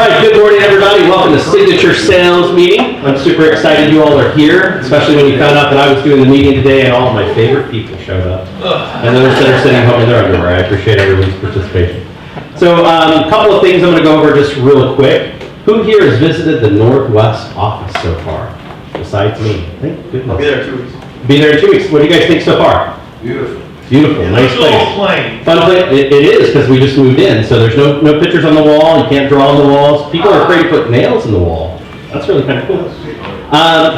right, good morning, everybody. Welcome to Signature Sales Meeting. I'm super excited you all are here, especially when you found out that I was doing the meeting today and all of my favorite people showed up. And those that are sitting home in their underwear. I appreciate everyone's participation. So a couple of things I'm going to go over just real quick. Who here has visited the Northwest office so far? Besides me. Thank goodness. I'll be there in 2 weeks. Be there in 2 weeks. What do you guys think so far? Beautiful. Beautiful, nice place. Plane. Fun place. It is, because we just moved in, so there's no pictures on the wall, you can't draw on the walls. People are afraid to put nails in the wall. That's really kind of cool.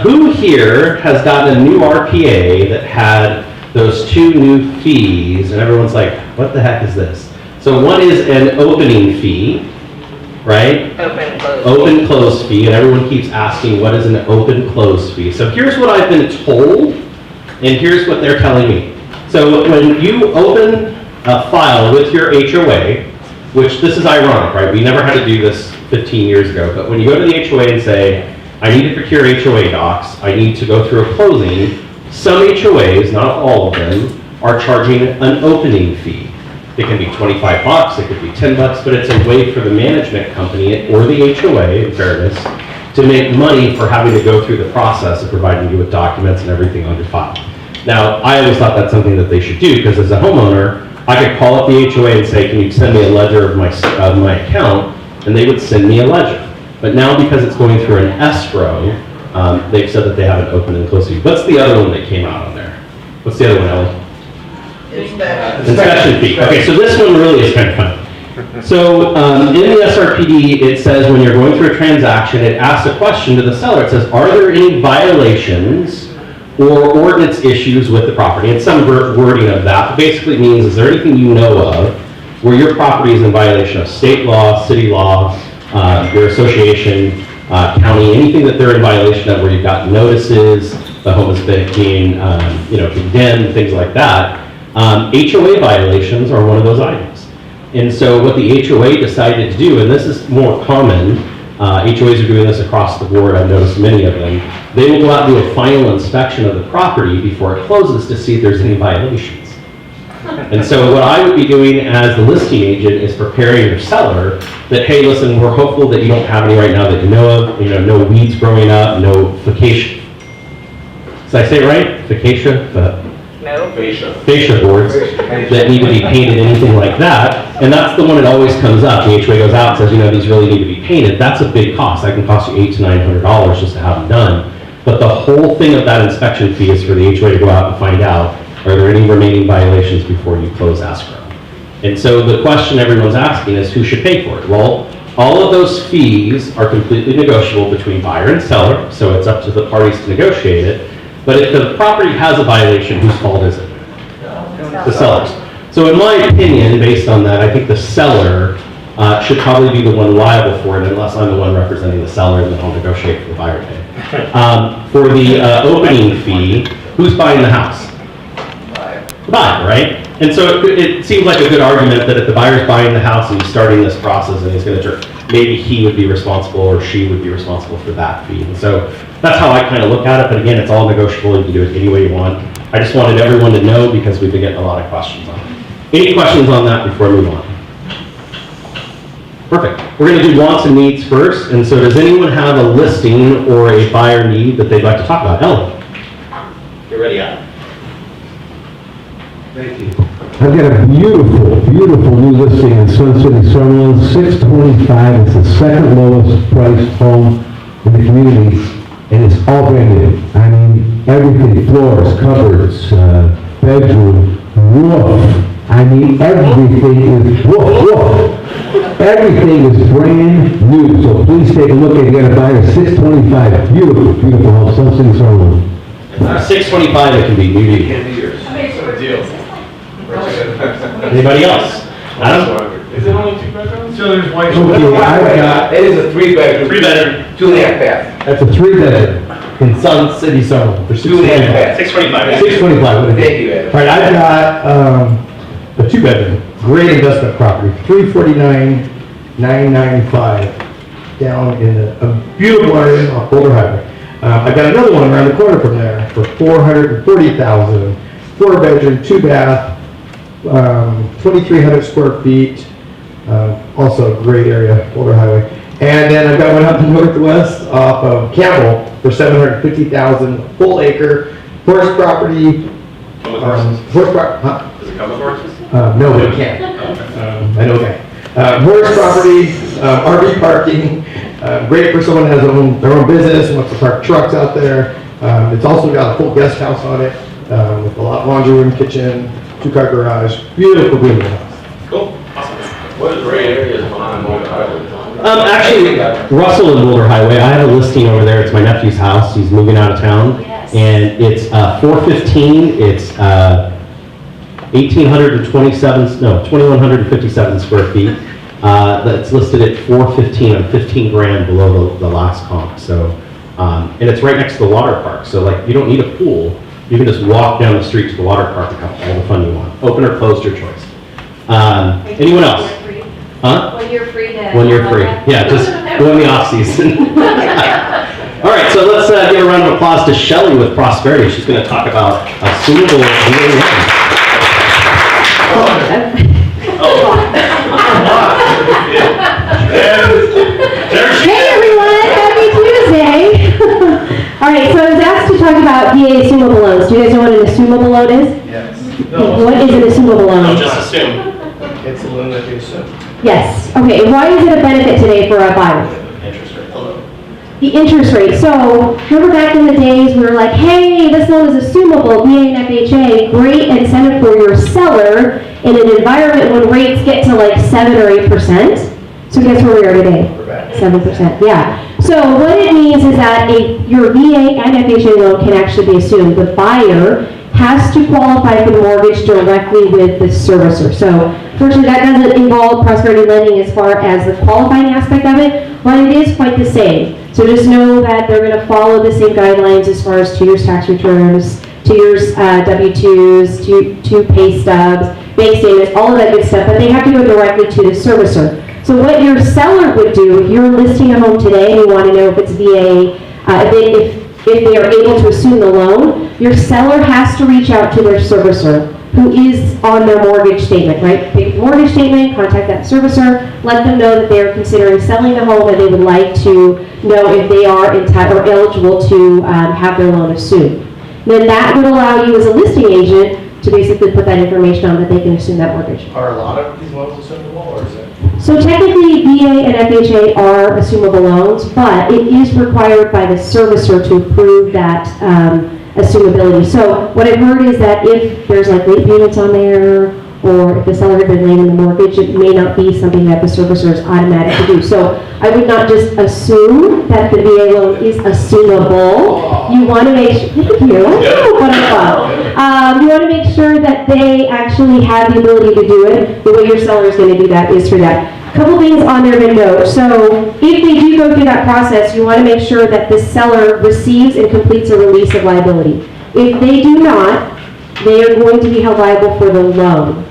Who here has gotten a new RPA that had those 2 new fees, and everyone's like, what the heck is this? So one is an opening fee, right? Open close fee, and everyone keeps asking, what is an open close fee? So here's what I've been told, and here's what they're telling me. So when you open a file with your HOA, which this is ironic, right? We never had to do this 15 years ago, but when you go to the HOA and say, I need to procure HOA docs, I need to go through a closing, some HOAs, not all of them, are charging an opening fee. It can be 25 bucks, it could be 10 bucks, but it's a way for the management company or the HOA, in fairness, to make money for having to go through the process of providing you with documents and everything on your file. Now, I always thought that's something that they should do, because as a homeowner, I could call up the HOA and say, can you send me a ledger of my account? And they would send me a ledger. But now, because it's going through an escrow, they've said that they have an open and close fee. What's the other one that came out on there? What's the other one, Ellie? Inspection fee. Okay, so this one really is kind of fun. So in the SRPD, it says when you're going through a transaction, it asks a question to the seller. It says, are there any violations or ordinance issues with the property? And some wording of that. But basically means, is there anything you know of where your property is in violation of state law, city law, your association, county, anything that they're in violation of, where you've got notices, the home is being condemned, things like that. HOA violations are one of those items. And so what the HOA decided to do, and this is more common, HOAs are doing this across the board, I've noticed many of them, they will go out and do a final inspection of the property before it closes to see if there's any violations. And so what I would be doing as the listing agent is preparing your seller that, hey, listen, we're hopeful that you don't have any right now that you know of, no weeds growing up, no fascia. Did I say it right? Fascia? No. Fascia boards that need to be painted, anything like that. And that's the one that always comes up. The HOA goes out and says, these really need to be painted. That's a big cost. That can cost you $800 to $900 just to have them done. But the whole thing of that inspection fee is for the HOA to go out and find out, are there any remaining violations before you close escrow? And so the question everyone's asking is, who should pay for it? Well, all of those fees are completely negotiable between buyer and seller, so it's up to the parties to negotiate it. But if the property has a violation, whose fault is it? The seller's. So in my opinion, based on that, I think the seller should probably be the one liable for it, unless I'm the one representing the seller, and then I'll negotiate for the buyer to pay. For the opening fee, who's buying the house? The buyer, right? And so it seems like a good argument that if the buyer's buying the house and he's starting this process and he's going to, maybe he would be responsible or she would be responsible for that fee. And so that's how I kind of look at it. But again, it's all negotiable. You can do it any way you want. I just wanted everyone to know because we've been getting a lot of questions on it. Any questions on that before I move on? Perfect. We're going to do wants and needs first. And so does anyone have a listing or a buyer need that they'd like to talk about? Ellen. You're ready up. Thank you. I've got a beautiful new listing in Sun City, Summerlin, $625. It's the second lowest priced home in the community, and it's all brand new. I mean, everything, floors, cupboards, bedroom, roof. I mean, everything is, woof. Everything is brand new, so please take a look and get a buyer. $625. Beautiful home, Sun City, Summerlin. $625, it can be new. Anybody else? Adam? Is it only 2 bedrooms? So there's white. Okay, It is a 3-bedroom. 3-bedroom. 2.5 bath. that's a 3-bedroom in Sun City, Summerlin. For 2.5 bath. 625. 625. Thank you, Ed. All right, I've got a 2-bedroom, great investment property, $349,995 down in a beautiful area on Boulder Highway. I've got another one around the corner from there for $440,000, 4-bedroom, 2-bath, 2,300 square feet, also a great area, Boulder Highway. And then I've got one up in Northwest off of Campbell for $750,000, full acre, horse property. Come with horses? Huh? Does it come with horses? No, it can't. I know that. Horse property, RV parking, great for someone who has their own business, wants to park trucks out there. It's also got a full guest house on it, with a laundry room, kitchen, 2-car garage, beautiful house. Cool, awesome. What is great areas behind Boulder Highway? Actually, Russell and Boulder Highway, I have a listing over there. It's my nephew's house. He's moving out of town. Yes. And it's 415, it's 2,157 square feet. That's listed at 415, I'm 15 grand below the last comp. So, and it's right next to the water park. So like, you don't need a pool. You can just walk down the street to the water park and have all the fun you want. Open or closed, your choice. Anyone else? Huh? When you're free to. When you're free. Yeah, just go in the off season. All right, so let's give a round of applause to Shelley with Prosperity. She's going to talk about a suitable VA Hey everyone, happy Tuesday! All right, so I was asked to talk about VA assumable loans. Do you guys know what an assumable loan is? Yes. What is an assumable loan? No, just assume. It's a loan that you assume. Yes. Okay, why is it a benefit today for a buyer? Interest rate. Hello. The interest rate. So remember back in the days we were like, hey, this loan is assumable, VA and FHA, great incentive for your seller in an environment when rates get to like 7 or 8%. So guess where we are today? We're back. 7%, yeah. So what it means is that your VA and FHA loan can actually be assumed. The buyer has to qualify for the mortgage directly with the servicer. So fortunately, that doesn't involve Prosperity Lending as far as the qualifying aspect of it, but it is quite the same. So just know that they're going to follow the same guidelines as far as 2 years tax returns, 2 years W-2s, 2 pay stubs, bank statements, all of that good stuff, but they have to go directly to the servicer. So what your seller would do, if you're listing a home today and you want to know if it's VA, if they are able to assume the loan, your seller has to reach out to their servicer, who is on their mortgage statement, right? Pick the mortgage statement, contact that servicer, let them know that they are considering selling the home and they would like to know if they are entitled or eligible to have their loan assumed. Then that would allow you as a listing agent to basically put that information on that they can assume that mortgage. Are a lot of these loans assumable, or is it? So technically, VA and FHA are assumable loans, but it is required by the servicer to approve that assumability. So what I've heard is that if there's like late payments on there, or if the seller had been late in the mortgage, it may not be something that the servicer is automatic to do. So I would not just assume that the VA loan is assumable. You want to make sure, thank you, you want to make sure that they actually have the ability to do it. The way your seller is going to do that is through that. Couple things on there to note. So if they do go through that process, you want to make sure that the seller receives and completes a release of liability. If they do not, they are going to be held liable for the loan.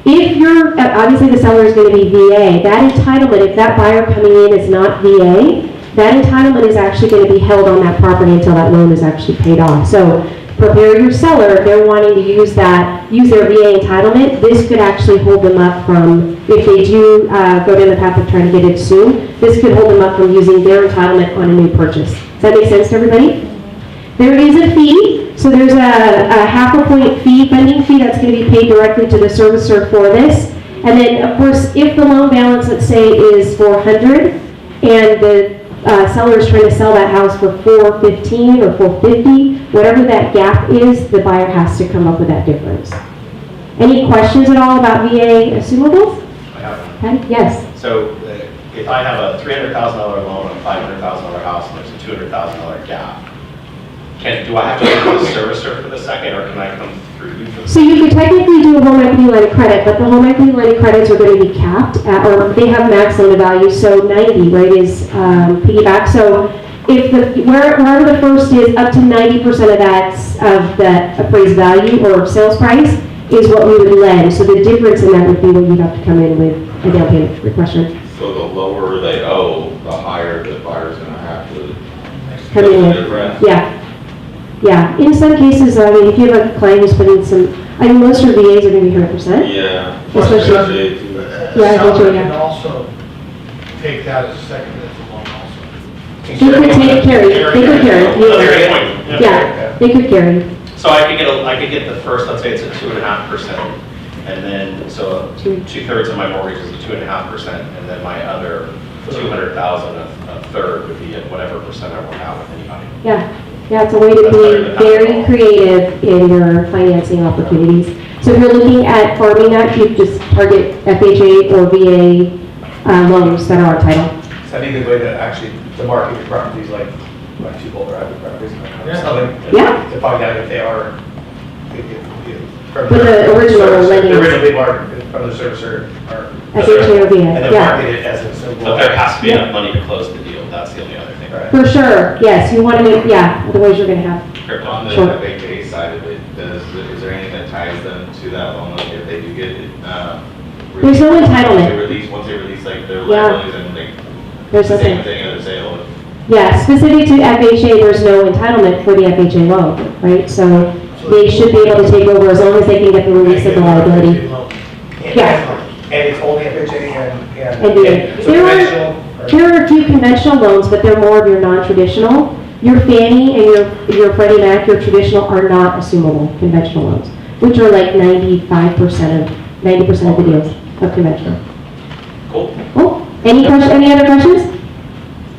If you're, obviously the seller is going to be VA, that entitlement, if that buyer coming in is not VA, that entitlement is actually going to be held on that property until that loan is actually paid off. So prepare your seller, if they're wanting to use their VA entitlement, this could actually hold them up from, if they do go down the path of trying to get it soon, this could hold them up from using their entitlement on a new purchase. Does that make sense to everybody? There is a fee, so there's a half a point fee, funding fee that's going to be paid directly to the servicer for this. And then, of course, if the loan balance, let's say, is $400, and the seller is trying to sell that house for $415 or $450, whatever that gap is, the buyer has to come up with that difference. Any questions at all about VA assumables? I have one. Patty? Yes. So if I have a $300,000 loan on a $500,000 house and there's a $200,000 gap, do I have to go to the servicer for the second, or can I come through you for the So you could technically do a home equity line of credit, but the home equity line of credits are going to be capped at, or they have max loan to value, so 90, right, is piggyback. So if wherever the first is, up to 90% of that appraised value or sales price is what we would lend. So the difference in that would be what you'd have to come in with a down payment. Good question. So the lower they owe, the higher the buyer's gonna have to. Come in with, Difference. yeah. Yeah, in some cases, I mean, if you have a client who's putting some, I mean, most of your VAs are going to be 100%. Yeah. Especially- FHA too. Yeah, I think so, Seller yeah. can also take that as a second rental loan also. They could take carry, they could carry. Very good point. Yeah, they could carry. So I could get the first, let's say it's a 2.5%, and then, so two-thirds of my mortgage is a 2.5%, and then my other 200,000, a third would be at whatever percent I work out with anybody. Yeah, it's a way to be very creative in your financing opportunities. So if you're looking at farming that, you just target FHA or VA loans that are title. So I think the way to actually, to market your properties like people that have properties, selling. Yeah. To find out if they are, from With the original lending. The original big market from the servicer or. FHA or VA, And then yeah. market it as a simple. But there has to be enough money to close the deal, that's the only other thing. Right. For sure, yes, you want to make, yeah, otherwise you're going to have, On the Sure. FHA side of it, is there anything that ties them to that loan, like if they do get it? There's no entitlement. Once they release like their Yeah. liabilities and like, there's same nothing. thing as a sale. Yeah, specific to FHA, there's no entitlement for the FHA loan, right? So they should be able to take over as long as they can get the release of the liability. Yeah. And it's only FHA And and. VA. So conventional, or- There are a few conventional loans, but they're more of your non-traditional. Your Fannie and your Freddie Mac, your traditional, are not assumable conventional loans, which are like 90% of the deals of conventional. Cool. Cool. Any other questions?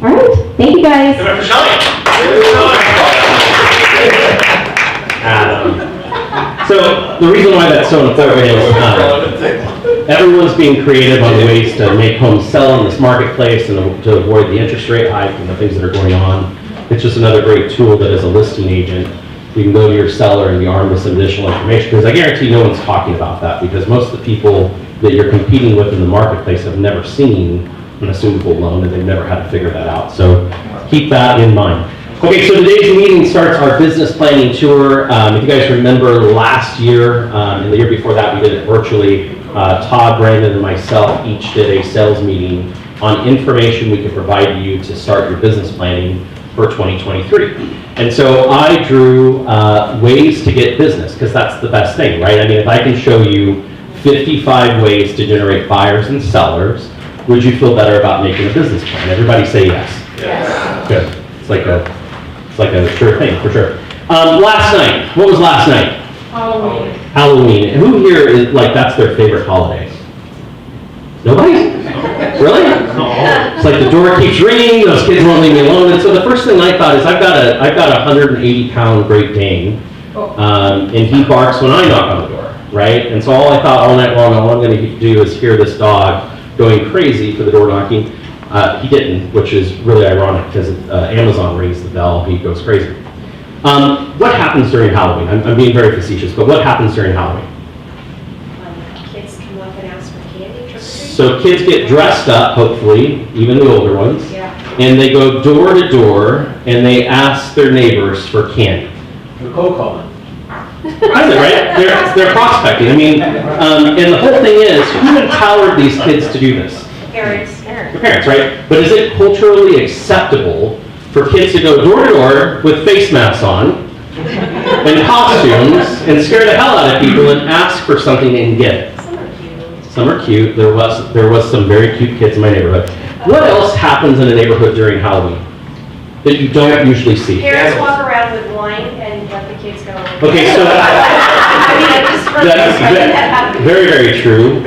All right, thank you guys. Give it up for Shelley. So the reason why that's so important is everyone's being creative on ways to make homes sell in this marketplace and to avoid the interest rate hike and the things that are going on. It's just another great tool that as a listing agent, you can go to your seller and be armed with some additional information, because I guarantee no one's talking about that, because most of the people that you're competing with in the marketplace have never seen an assumable loan and they've never had to figure that out. So keep that in mind. Okay, so today's meeting starts our business planning tour. If you guys remember last year and the year before that, we did it virtually. Todd, Brandon, and myself each did a sales meeting on information we could provide you to start your business planning for 2023. And so I drew ways to get business, because that's the best thing, right? I mean, if I can show you 55 ways to generate buyers and sellers, would you feel better about making a business plan? Everybody say yes. Yes. Good. It's like a sure thing, for sure. Last night, what was last night? Halloween. Halloween. Who here is, like, that's their favorite holiday? Nobody? Really? It's like the door keeps ringing, those kids won't leave me alone. And so the first thing I thought is I've got a 180-pound Great Dane, and he barks when I knock on the door, right? And so all I thought all night long, all I'm going to do is hear this dog going crazy for the door knocking. He didn't, which is really ironic, because Amazon rings the bell, he goes crazy. What happens during Halloween? I'm being very facetious, but what happens during Halloween? Kids come up and ask for candy, trick or treat. So kids get dressed up, hopefully, even the older ones, Yeah. and they go door to door, and they ask their neighbors for candy. You're cold calling. Kind of, right? They're prospecting. I mean, and the whole thing is, who empowered these kids to do this? Parents. Their parents, right? But is it culturally acceptable for kids to go door to door with face masks on and costumes and scare the hell out of people and ask for something and get it? Some are cute. Some are cute. There was some very cute kids in my neighborhood. What else happens in a neighborhood during Halloween that you don't usually see? Parents walk around with wine and let the kids go. Okay, so I mean, I just really that happen. very, very true.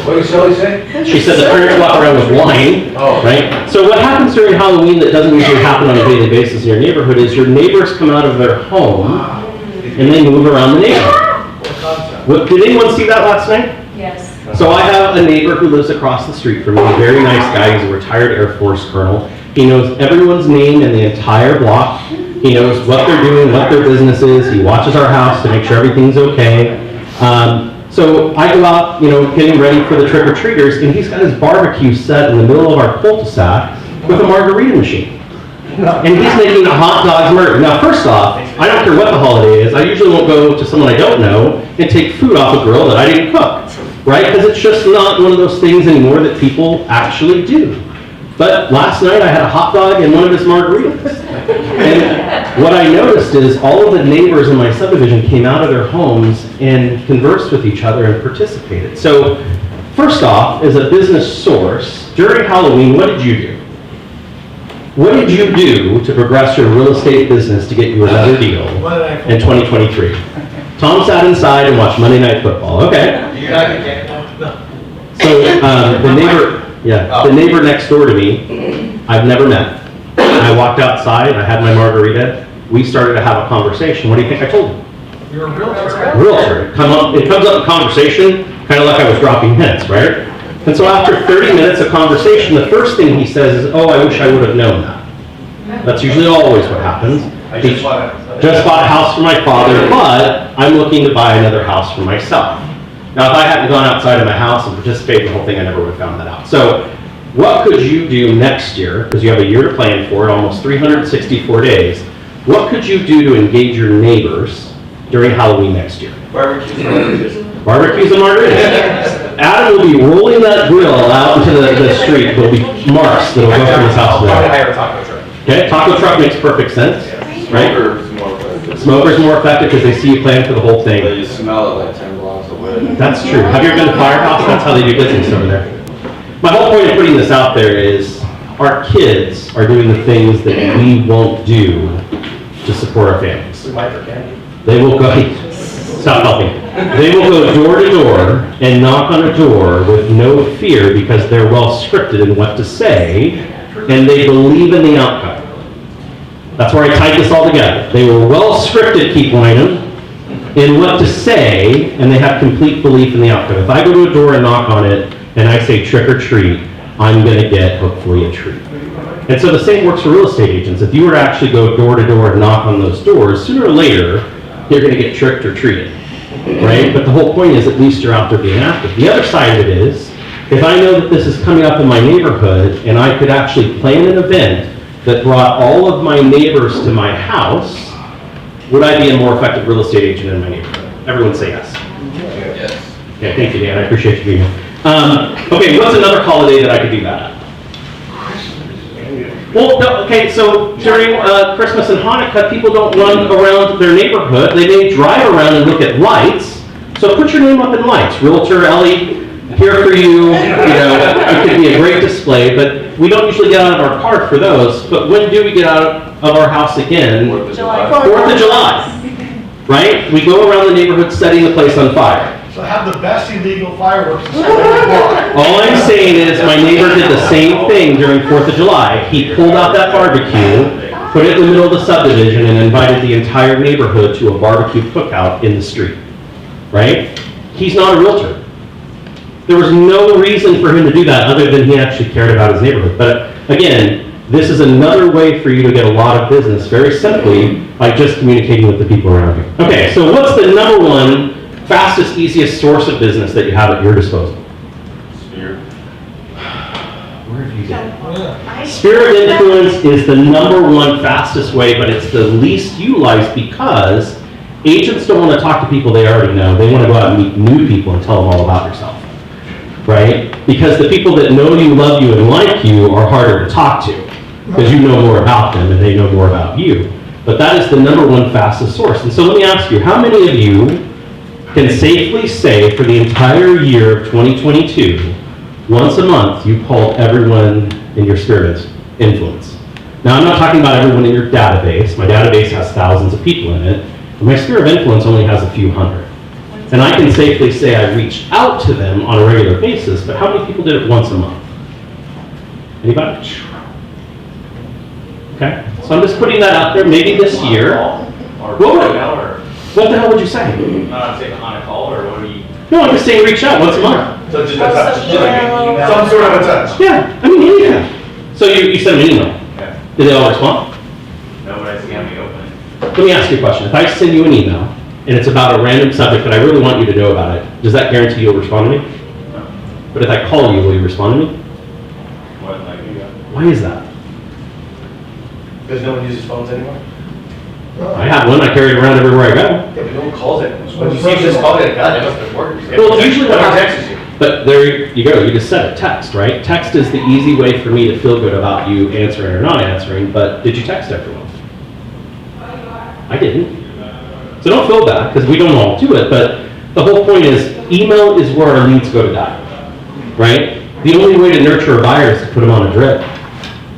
What did Shelley say? She said the parents walk around with wine, Oh. right? So what happens during Halloween that doesn't usually happen on a daily basis in your neighborhood is your neighbors come out of their home and they move around the neighborhood. What concept? Did anyone see that last night? Yes. So I have a neighbor who lives across the street from me, a very nice guy. He's a retired Air Force colonel. He knows everyone's name in the entire block. He knows what they're doing, what their business is. He watches our house to make sure everything's okay. So I go out, getting ready for the trick-or-treaters, and he's got his barbecue set in the middle of our cul-de-sac with a margarita machine. And he's making a hot dog murder. Now, first off, I don't care what the holiday is. I usually won't go to someone I don't know and take food off a grill that I didn't cook, right? Because it's just not one of those things anymore that people actually do. But last night I had a hot dog and one of his margaritas. And what I noticed is all of the neighbors in my subdivision came out of their homes and conversed with each other and participated. So First off, as a business source, during Halloween, what did you do? What did you do to progress your real estate business to get you another deal in 2023? Tom sat inside and watched Monday Night Football. Okay. So the neighbor next door to me, I've never met. I walked outside, I had my margarita. We started to have a conversation. What do you think I told him? You're a realtor. Realtor. It comes up in conversation, kind of like I was dropping hints, right? And so after 30 minutes of conversation, the first thing he says is, "Oh, I wish I would have known that." That's usually always what happens. I just bought it. Just bought a house for my father, but I'm looking to buy another house for myself. Now, if I hadn't gone outside of my house and participated in the whole thing, I never would have found that out. So what could you do next year, because you have a year to plan for it, almost 364 days, what could you do to engage your neighbors during Halloween next year? Barbecues and margaritas. Adam will be rolling that grill out into the street. There'll be marks that'll go from his house. I'll probably hire a taco truck. Okay, taco truck makes perfect sense, right? Smokers more effective because they see you plan for the whole thing. You smell it like 10 blocks away. That's true. Have you ever been to Firehouse? That's how they do business over there. My whole point of putting this out there is our kids are doing the things that we won't do to support our families. We might for candy. They will go, stop helping. They will go door to door and knock on a door with no fear because they're well scripted in what to say and they believe in the outcome. That's where I tied this all together. They were well scripted, keep lining, in what to say, and they have complete belief in the outcome. If I go to a door and knock on it, and I say trick or treat, I'm gonna get hopefully a treat. And so the same works for real estate agents. If you were to actually go door to door and knock on those doors, sooner or later, you're gonna get tricked or treated, right? But the whole point is at least you're out there being active. The other side of it is, if I know that this is coming up in my neighborhood, and I could actually plan an event that brought all of my neighbors to my house, would I be a more effective real estate agent in my neighborhood? Everyone say yes. Yes. Okay, thank you, Dan, I appreciate you being here. Okay, what's another holiday that I could do that at? Well, no, okay, so during Christmas and Hanukkah, people don't run around their neighborhood, they may drive around and look at lights, so put your name up in lights. Realtor Ellie, here for you, it could be a great display, but we don't usually get out of our car for those, but when do we get out of our house again? 4th of July, right? We go around the neighborhood setting the place on fire. So have the best illegal fireworks. All All I'm saying is my neighbor did the same thing during 4th of July. He pulled out that barbecue, put it in the middle of the subdivision, and invited the entire neighborhood to a barbecue cookout in the street, right? He's not a realtor. There was no reason for him to do that other than he actually cared about his neighborhood. But again, this is another way for you to get a lot of business very simply by just communicating with the people around you. Okay, so what's the number one fastest, easiest source of business that you have at your disposal? Sphere. Where have you been? Sphere of influence is the number one fastest way, but it's the least utilized because agents don't want to talk to people they already know. They want to go out and meet new people and tell them all about yourself. Right? Because the people that know you, love you, and like you are harder to talk to because you know more about them and they know more about you. But that is the number one fastest source. And so let me ask you, how many of you can safely say for the entire year of 2022, once a month you called everyone in your sphere of influence? Now I'm not talking about everyone in your database. My database has thousands of people in it. But my sphere of influence only has a few hundred. And I can safely say I reach out to them on a regular basis, but how many people did it once a month? Anybody? Okay, so I'm just putting that out there, maybe this year. What the hell would you say? Take on a call, or what do you? No, I'm just saying reach out once a month. So just a touch. Some sort of a touch. Yeah, I mean, anything. So you send them an email. Yeah. Did they all respond? No, but I see how many open. Let me ask you a question. If I send you an email, and it's about a random subject that I really want you to know about it, does that guarantee you'll respond to me? No. But if I call you, will you respond to me? What, like you got? Why is that? Because no one uses phones anymore? I have one, I carry it around everywhere I go. Yeah, but no one calls it. When you see this call it, God, that must have worked. Well, it's usually what Someone happens. texts you. But there you go, you just said it, text, right? Text is the easy way for me to feel good about you answering or not answering, but did you text everyone? I didn't. So don't feel bad, because we don't all do it, but the whole point is, email is where our leads go to die. right? The only way to nurture a buyer is to put them on a drip,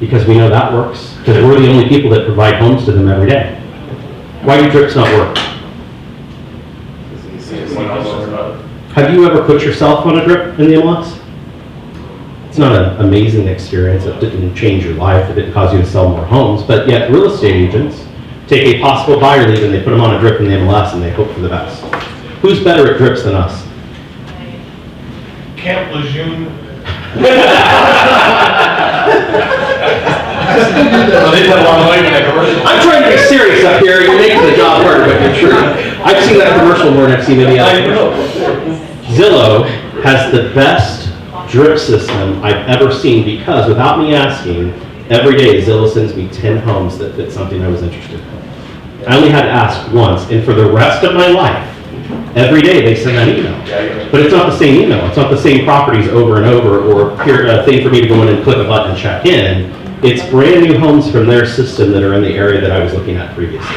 because we know that works, because we're the only people that provide homes to them every day. Why do drips not work? Have you ever put yourself on a drip in the MLS? It's not an amazing experience. It didn't change your life. It didn't cause you to sell more homes. But yet real estate agents take a possible buyer lead and they put them on a drip in the MLS and they hope for the best. Who's better at drips than us? Camp Lejeune. I'm trying to be serious up here. You're making the job harder, but you're true. I've seen that commercial more than I've seen any other commercial. Zillow has the best drip system I've ever seen, because without me asking, every day Zillow sends me 10 homes that fit something I was interested in. I only had to ask once, and for the rest of my life, every day they send that email. But it's not the same email. It's not the same properties over and over, or a thing for me to go in and click a button and check in. It's brand new homes from their system that are in the area that I was looking at previously.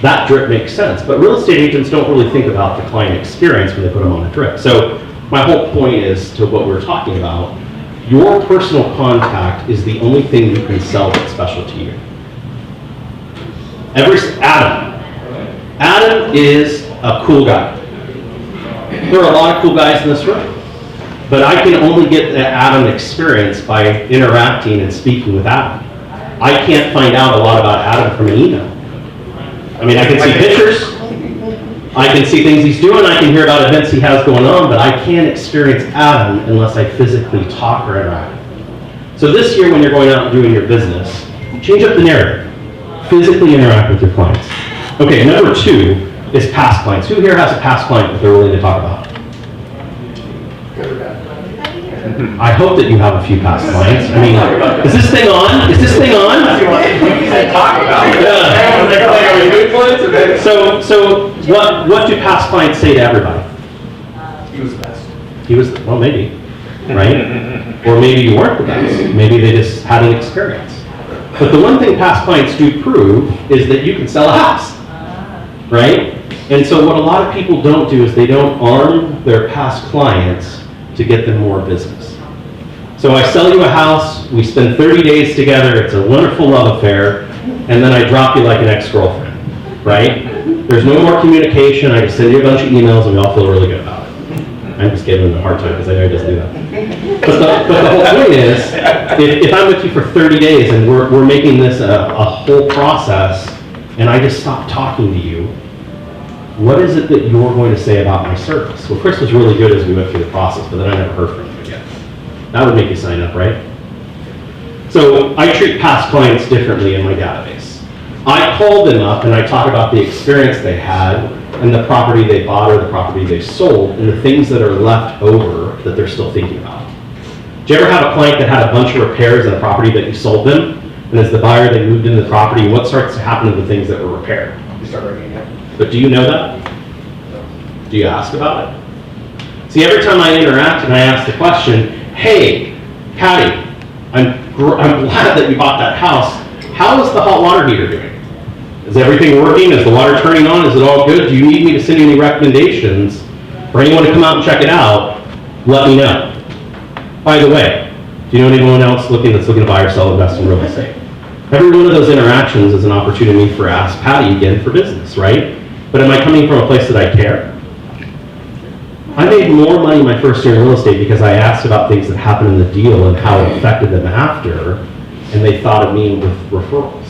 That drip makes sense, but real estate agents don't really think about the client experience when they put them on a drip. So my whole point is to what we're talking about. Your personal contact is the only thing you can sell that's special to you. Adam is a cool guy. There are a lot of cool guys in this room, but I can only get the Adam experience by interacting and speaking with Adam. I can't find out a lot about Adam from an email. I mean, I can see pictures, I can see things he's doing, I can hear about events he has going on, but I can't experience Adam unless I physically talk or interact. So this year, when you're going out and doing your business, change up the narrative. Physically interact with your clients. Okay, number 2 is past clients. Who here has a past client that they're willing to talk about? I hope that you have a few past clients. I mean, is this thing on? Is this thing on? Yeah. So what do past clients say to everybody? He was the best. He was, well, maybe, right? Or maybe you weren't the best. Maybe they just had an experience. But the one thing past clients do prove is that you can sell a house, right? And so what a lot of people don't do is they don't arm their past clients to get them more business. So I sell you a house, we spend 30 days together, it's a wonderful love affair, and then I drop you like an ex-girlfriend, right? There's no more communication, I just send you a bunch of emails and we all feel really good about it. I'm just giving him a hard time because I know he doesn't do that. But the whole point is, if I'm with you for 30 days and we're making this a whole process, and I just stop talking to you, what is it that you're going to say about my service? Well, Chris was really good as we went through the process, but then I never heard from him again. That would make you sign up, right? So I treat past clients differently in my database. I call them up and I talk about the experience they had and the property they bought or the property they sold and the things that are left over that they're still thinking about. Do you ever have a client that had a bunch of repairs on a property that you sold them? And as the buyer, they moved into the property, what starts to happen to the things that were repaired? You start bringing it. But do you know that? Do you ask about it? See, every time I interact and I ask the question, hey, Patty, I'm glad that you bought that house. How is the hot water heater doing? Is everything working? Is the water turning on? Is it all good? Do you need me to send you any recommendations for anyone to come out and check it out? Let me know. By the way, do you know anyone else that's looking to buy or sell, invest in real estate? Every one of those interactions is an opportunity for Ask Patty again for business, right? But am I coming from a place that I care? I made more money my first year in real estate because I asked about things that happened in the deal and how it affected them after, and they thought of me with referrals.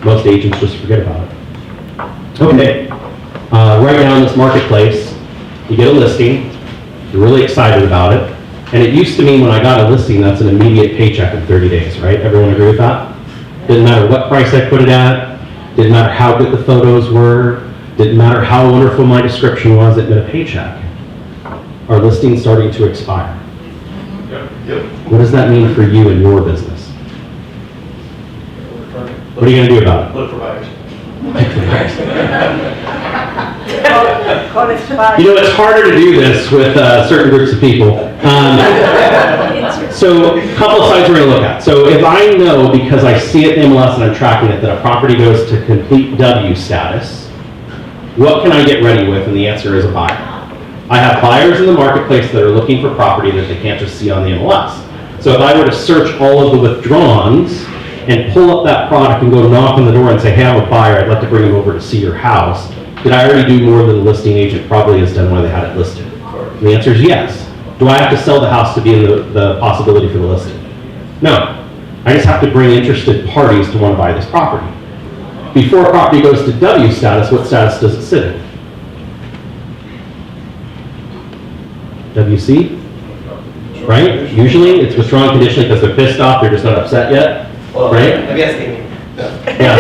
Most agents just forget about it. Okay, right now in this marketplace, you get a listing, you're really excited about it, and it used to mean when I got a listing, that's an immediate paycheck in 30 days, right? Everyone agree with that? Didn't matter what price I put it at, didn't matter how good the photos were, didn't matter how wonderful my description was, it meant a paycheck. Are listings starting to expire? Yep. What does that mean for you and your business? What are you going to do about it? Look for buyers. You know, it's harder to do this with certain groups of people. So a couple of sides we're going to look at. So if I know, because I see it in MLS and I'm tracking it, that a property goes to complete W status, what can I get ready with? And the answer is a buyer. I have buyers in the marketplace that are looking for property that they can't just see on the MLS. So if I were to search all of the withdrawns and pull up that product and go knock on the door and say, hey, I'm a buyer, I'd like to bring them over to see your house, did I already do more than the listing agent probably has done while they had it listed? And the answer is yes. Do I have to sell the house to be in the possibility for the listing? No. I just have to bring interested parties to want to buy this property. Before a property goes to W status, what status does it sit in? WC? Right? Usually it's withdrawn conditionally because they're pissed off, they're just not upset yet, right? I'm guessing. Yeah.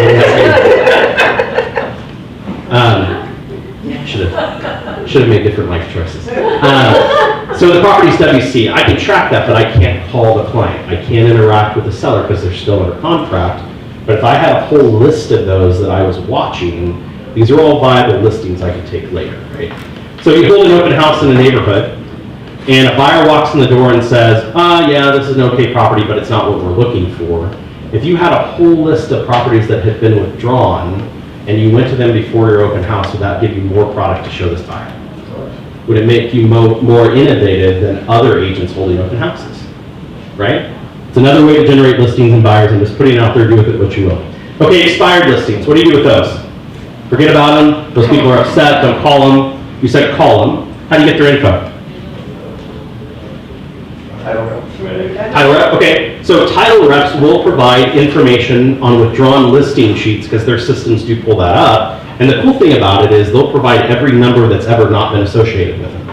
Should have made different life choices. So the property's WC. I can track that, but I can't call the client. I can't interact with the seller because they're still under contract. But if I had a whole list of those that I was watching, these are all viable listings I could take later, right? So you hold an open house in a neighborhood, and a buyer walks in the door and says, yeah, this is an okay property, but it's not what we're looking for. If you had a whole list of properties that had been withdrawn, and you went to them before your open house, would that give you more product to show this buyer? Would it make you more innovative than other agents holding open houses, right? It's another way to generate listings and buyers. I'm just putting it out there, do with it what you will. Okay, expired listings, what do you do with those? Forget about them, those people are upset, don't call them. You said call them. How do you get their info? Title rep. Title rep, okay. So title reps will provide information on withdrawn listing sheets because their systems do pull that up. And the cool thing about it is they'll provide every number that's ever not been associated with them.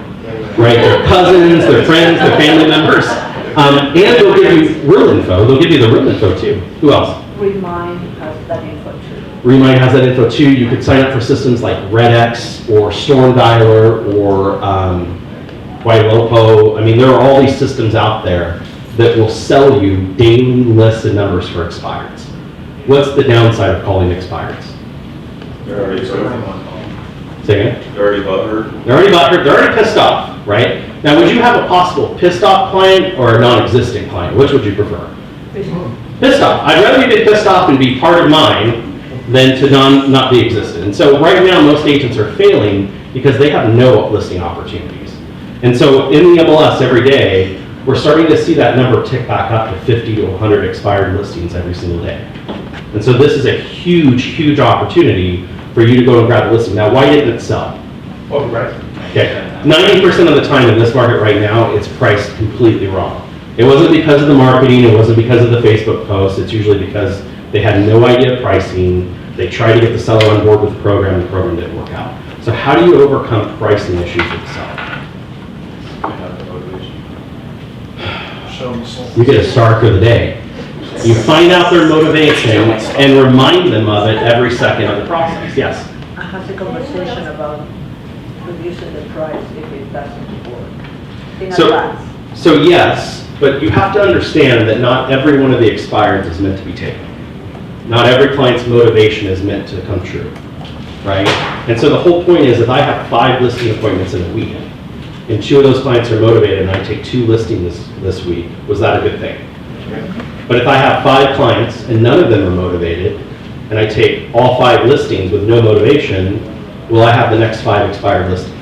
Right? Their cousins, their friends, their family members. And they'll give you real info. They'll give you the real info too. Who else? Remind has that info too. Remind has that info too. You could sign up for systems like RedX or Storm Dialer or Ylopo. I mean, there are all these systems out there that will sell you daily lists and numbers for expireds. What's the downside of calling expireds? They're already Say again? They're already butthurt. They're already butthurt, they're already pissed off, right? Now, would you have a possible pissed off client or a non-existent client? Which would you prefer? Pissed off. I'd rather you be pissed off and be part of mine than to not be existent. And so right now, most agents are failing because they have no listing opportunities. And so in the MLS every day, we're starting to see that number tick back up to 50 to 100 expired listings every single day. And so this is a huge, huge opportunity for you to go and grab a listing. Now, why didn't it sell? Overpriced. Okay, 90% of the time in this market right now, it's priced completely wrong. It wasn't because of the marketing, it wasn't because of the Facebook posts, it's usually because they had no idea of pricing, they tried to get the seller on board with the program didn't work out. So how do you overcome pricing issues with the seller? You get a star for the day. You find out their motivation and remind them of it every second of the process. Yes? I have a conversation about reducing the price if it doesn't work in advance. So yes, but you have to understand that not every one of the expireds is meant to be taken. Not every client's motivation is meant to come true, right? And so the whole point is if I have 5 listing appointments in a week, and 2 of those clients are motivated and I take 2 listings this week, was that a good thing? But if I have 5 clients and none of them are motivated, and I take all 5 listings with no motivation, will I have the next 5 expired listings?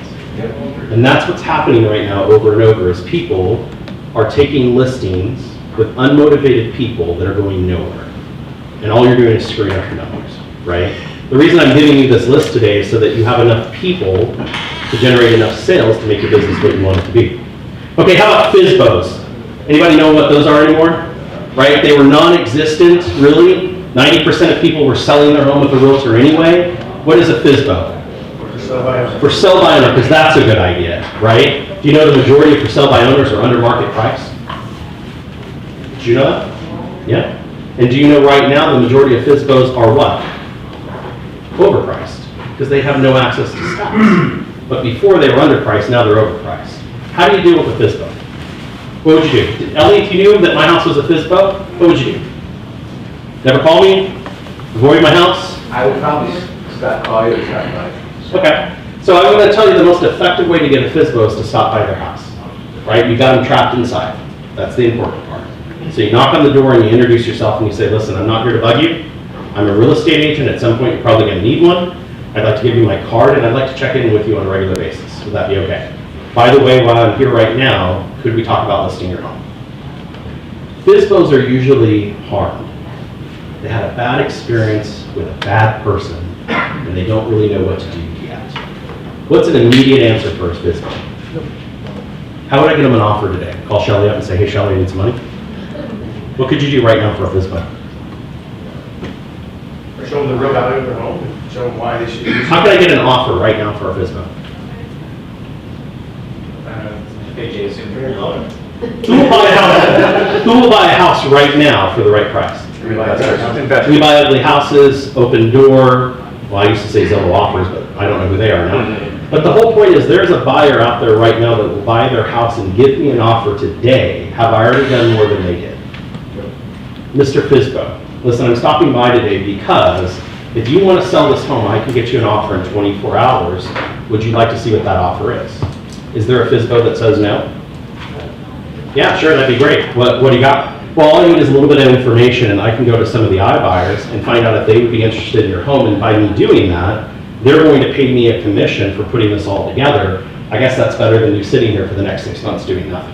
And that's what's happening right now over and over is people are taking listings with unmotivated people that are going nowhere. And all you're doing is screwing up your numbers, right? The reason I'm giving you this list today is so that you have enough people to generate enough sales to make your business what you want it to be. Okay, how about FSBOs? Anybody know what those are anymore? Right, they were non-existent, really. 90% of people were selling their home with a realtor anyway. What is a FSBO? For sell by owner, because that's a good idea, right? Do you know the majority of for sell by owners are under market price? Did you know that? Yeah. And do you know right now the majority of FSBOs are what? Overpriced, because they have no access to stocks. But before they were underpriced, now they're overpriced. How do you deal with a FSBO? What would you do? Ellie, if you knew that my house was a FSBO, what would you do? Never call me? Avoid my house? I would probably call you or stop by. Okay. So I'm going to tell you the most effective way to get a FSBO is to stop by their house. Right? You got them trapped inside. That's the important part. So you knock on the door and you introduce yourself and you say, listen, I'm not here to bug you. I'm a real estate agent. At some point, you're probably going to need one. I'd like to give you my card and I'd like to check in with you on a regular basis. Would that be okay? by the way, while I'm here right now, could we talk about listing your home? FSBOs are usually harmed. They had a bad experience with a bad person, and they don't really know what to do yet. What's an immediate answer for a FSBO? How would I get them an offer today? Call Shelly up and say, hey, Shelly, I need some money? What could you do right now for a FSBO? Or show them the real value of their home, and show them why they should use it. How can I get an offer right now for a FSBO? KJ assumed you're alone. Who will buy a house right now for the right price? We buy ugly houses, open door. Well, I used to say Zillow offers, but I don't know who they are now. But the whole point is there's a buyer out there right now that will buy their house and give me an offer today. Have I already done more than they did? Mr. FSBO, listen, I'm stopping by today because if you want to sell this home, I can get you an offer in 24 hours. Would you like to see what that offer is? Is there a FSBO that says no? Yeah, sure, that'd be great. What do you got? Well, all I need is a little bit of information, and I can go to some of the iBuyers and find out if they would be interested in your home. And by me doing that, they're going to pay me a commission for putting this all together. I guess that's better than you sitting here for the next 6 months doing nothing.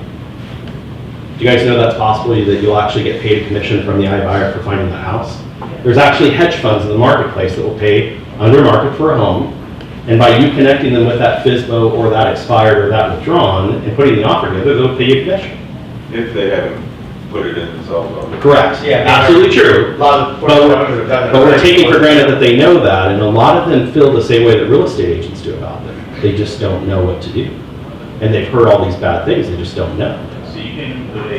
Do you guys know that's possible, that you'll actually get paid a commission from the iBuyer for finding the house? There's actually hedge funds in the marketplace that will pay under market for a home. And by you connecting them with that FSBO or that expired or that withdrawn and putting the offer together, they'll pay you a commission. If they haven't put it in themselves already. Correct. Yeah. Absolutely true. A lot of But we're taking for granted that they know that, and a lot of them feel the same way that real estate agents do about them. They just don't know what to do. And they've heard all these bad things, they just don't know. So you can put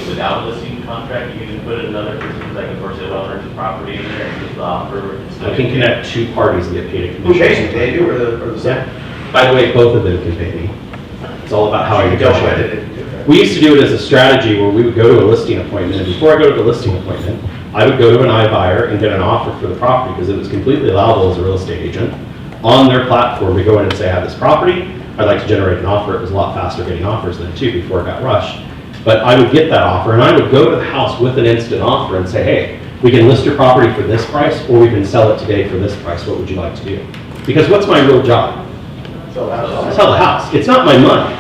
without a listing contract, you can put another person, like a for sale owner's property in there and just the offer. I can connect two parties and get paid a Who commission. pays you, they do, or the seller? Yeah. By the way, both of them can pay me. It's all about how I You don't negotiate wet it. it. We used to do it as a strategy where we would go to a listing appointment, and before I go to the listing appointment, I would go to an iBuyer and get an offer for the property, because it was completely allowable as a real estate agent. On their platform, we go in and say, I have this property, I'd like to generate an offer. It was a lot faster getting offers than two before it got rushed. But I would get that offer, and I would go to the house with an instant offer and say, hey, we can list your property for this price, or we can sell it today for this price. What would you like to do? Because what's my real job? So that's Sell the house. It's not my money.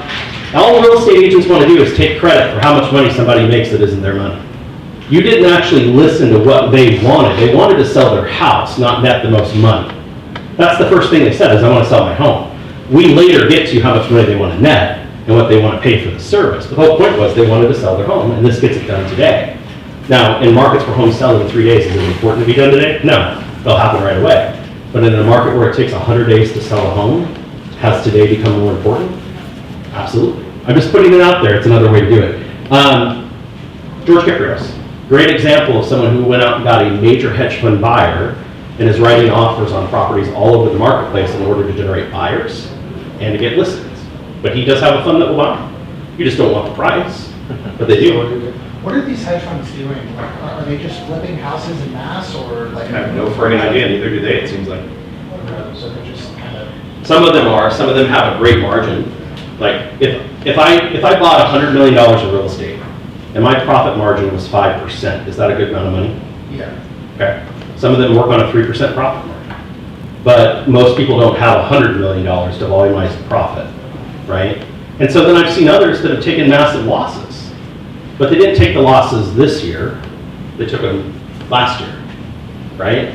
All real estate agents want to do is take credit for how much money somebody makes that isn't their money. You didn't actually listen to what they wanted. They wanted to sell their house, not net the most money. That's the first thing they said is, I want to sell my home. We later get to how much money they want to net and what they want to pay for the service. But the whole point was they wanted to sell their home, and this gets it done today. Now, in markets where homes sell in 3 days, is it important to be done today? No, they'll happen right away. But in a market where it takes 100 days to sell a home, has today become more important? Absolutely. I'm just putting it out there. It's another way to do it. George Kiprios, great example of someone who went out and got a major hedge fund buyer and is writing offers on properties all over the marketplace in order to generate buyers and to get listings. But he does have a fund that will buy them. You just don't want the price, but they do. What are these hedge funds doing? Are they just flipping houses in mass, or like? I have no friggin' idea, neither do they, it seems like. So they're just kind of. Some of them are, some of them have a great margin. Like, if I bought $100 million of real estate, and my profit margin was 5%, is that a good amount of money? Yeah. Okay. Some of them work on a 3% profit margin. But most people don't have $100 million to volumize the profit, right? And so then I've seen others that have taken massive losses. But they didn't take the losses this year, they took them last year, right?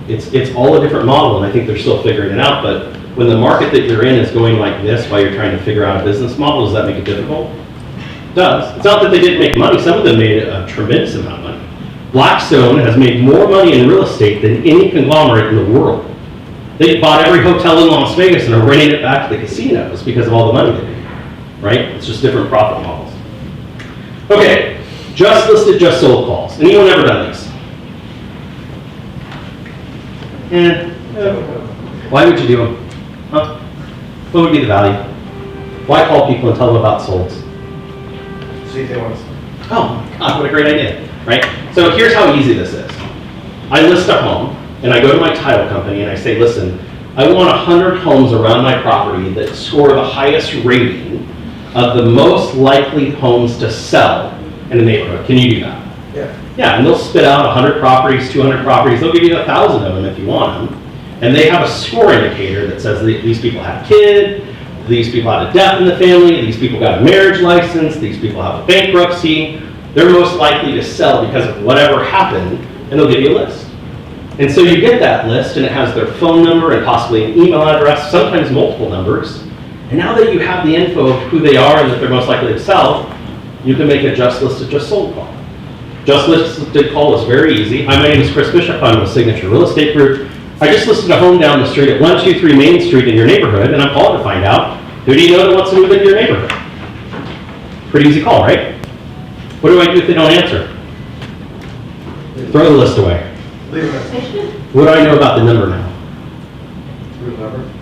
It's all a different model, and I think they're still figuring it out, but when the market that you're in is going like this while you're trying to figure out a business model, does that make it difficult? It does. It's not that they didn't make money, some of them made a tremendous amount of money. Blackstone has made more money in real estate than any conglomerate in the world. They bought every hotel in Las Vegas and are renting it back to the casinos because of all the money they made, right? It's just different profit models. Okay, just listed, just sold calls. Anyone ever done these? Why would you do them? Huh? What would be the value? Why call people and tell them about solds? See if they want to. Oh my God, what a great idea, right? So here's how easy this is. I list a home, and I go to my title company and I say, listen, I want 100 homes around my property that score the highest rating of the most likely homes to sell in the neighborhood. Can you do that? Yeah. Yeah, and they'll spit out 100 properties, 200 properties. They'll give you 1,000 of them if you want them. And they have a score indicator that says these people have kids, these people had a death in the family, these people got a marriage license, these people have a bankruptcy, they're most likely to sell because of whatever happened, and they'll give you a list. And so you get that list, and it has their phone number and possibly an email address, sometimes multiple numbers. And now that you have the info of who they are and that they're most likely to sell, you can make a just listed, just sold call. Just listed call is very easy. Hi, my name is Chris Bishop. I'm with Signature Real Estate Group. I just listed a home down the street at 123 Main Street in your neighborhood, and I'm calling to find out, who do you know that wants to move into your neighborhood? Pretty easy call, right? What do I do if they don't answer? Throw the list away. What do I know about the number now?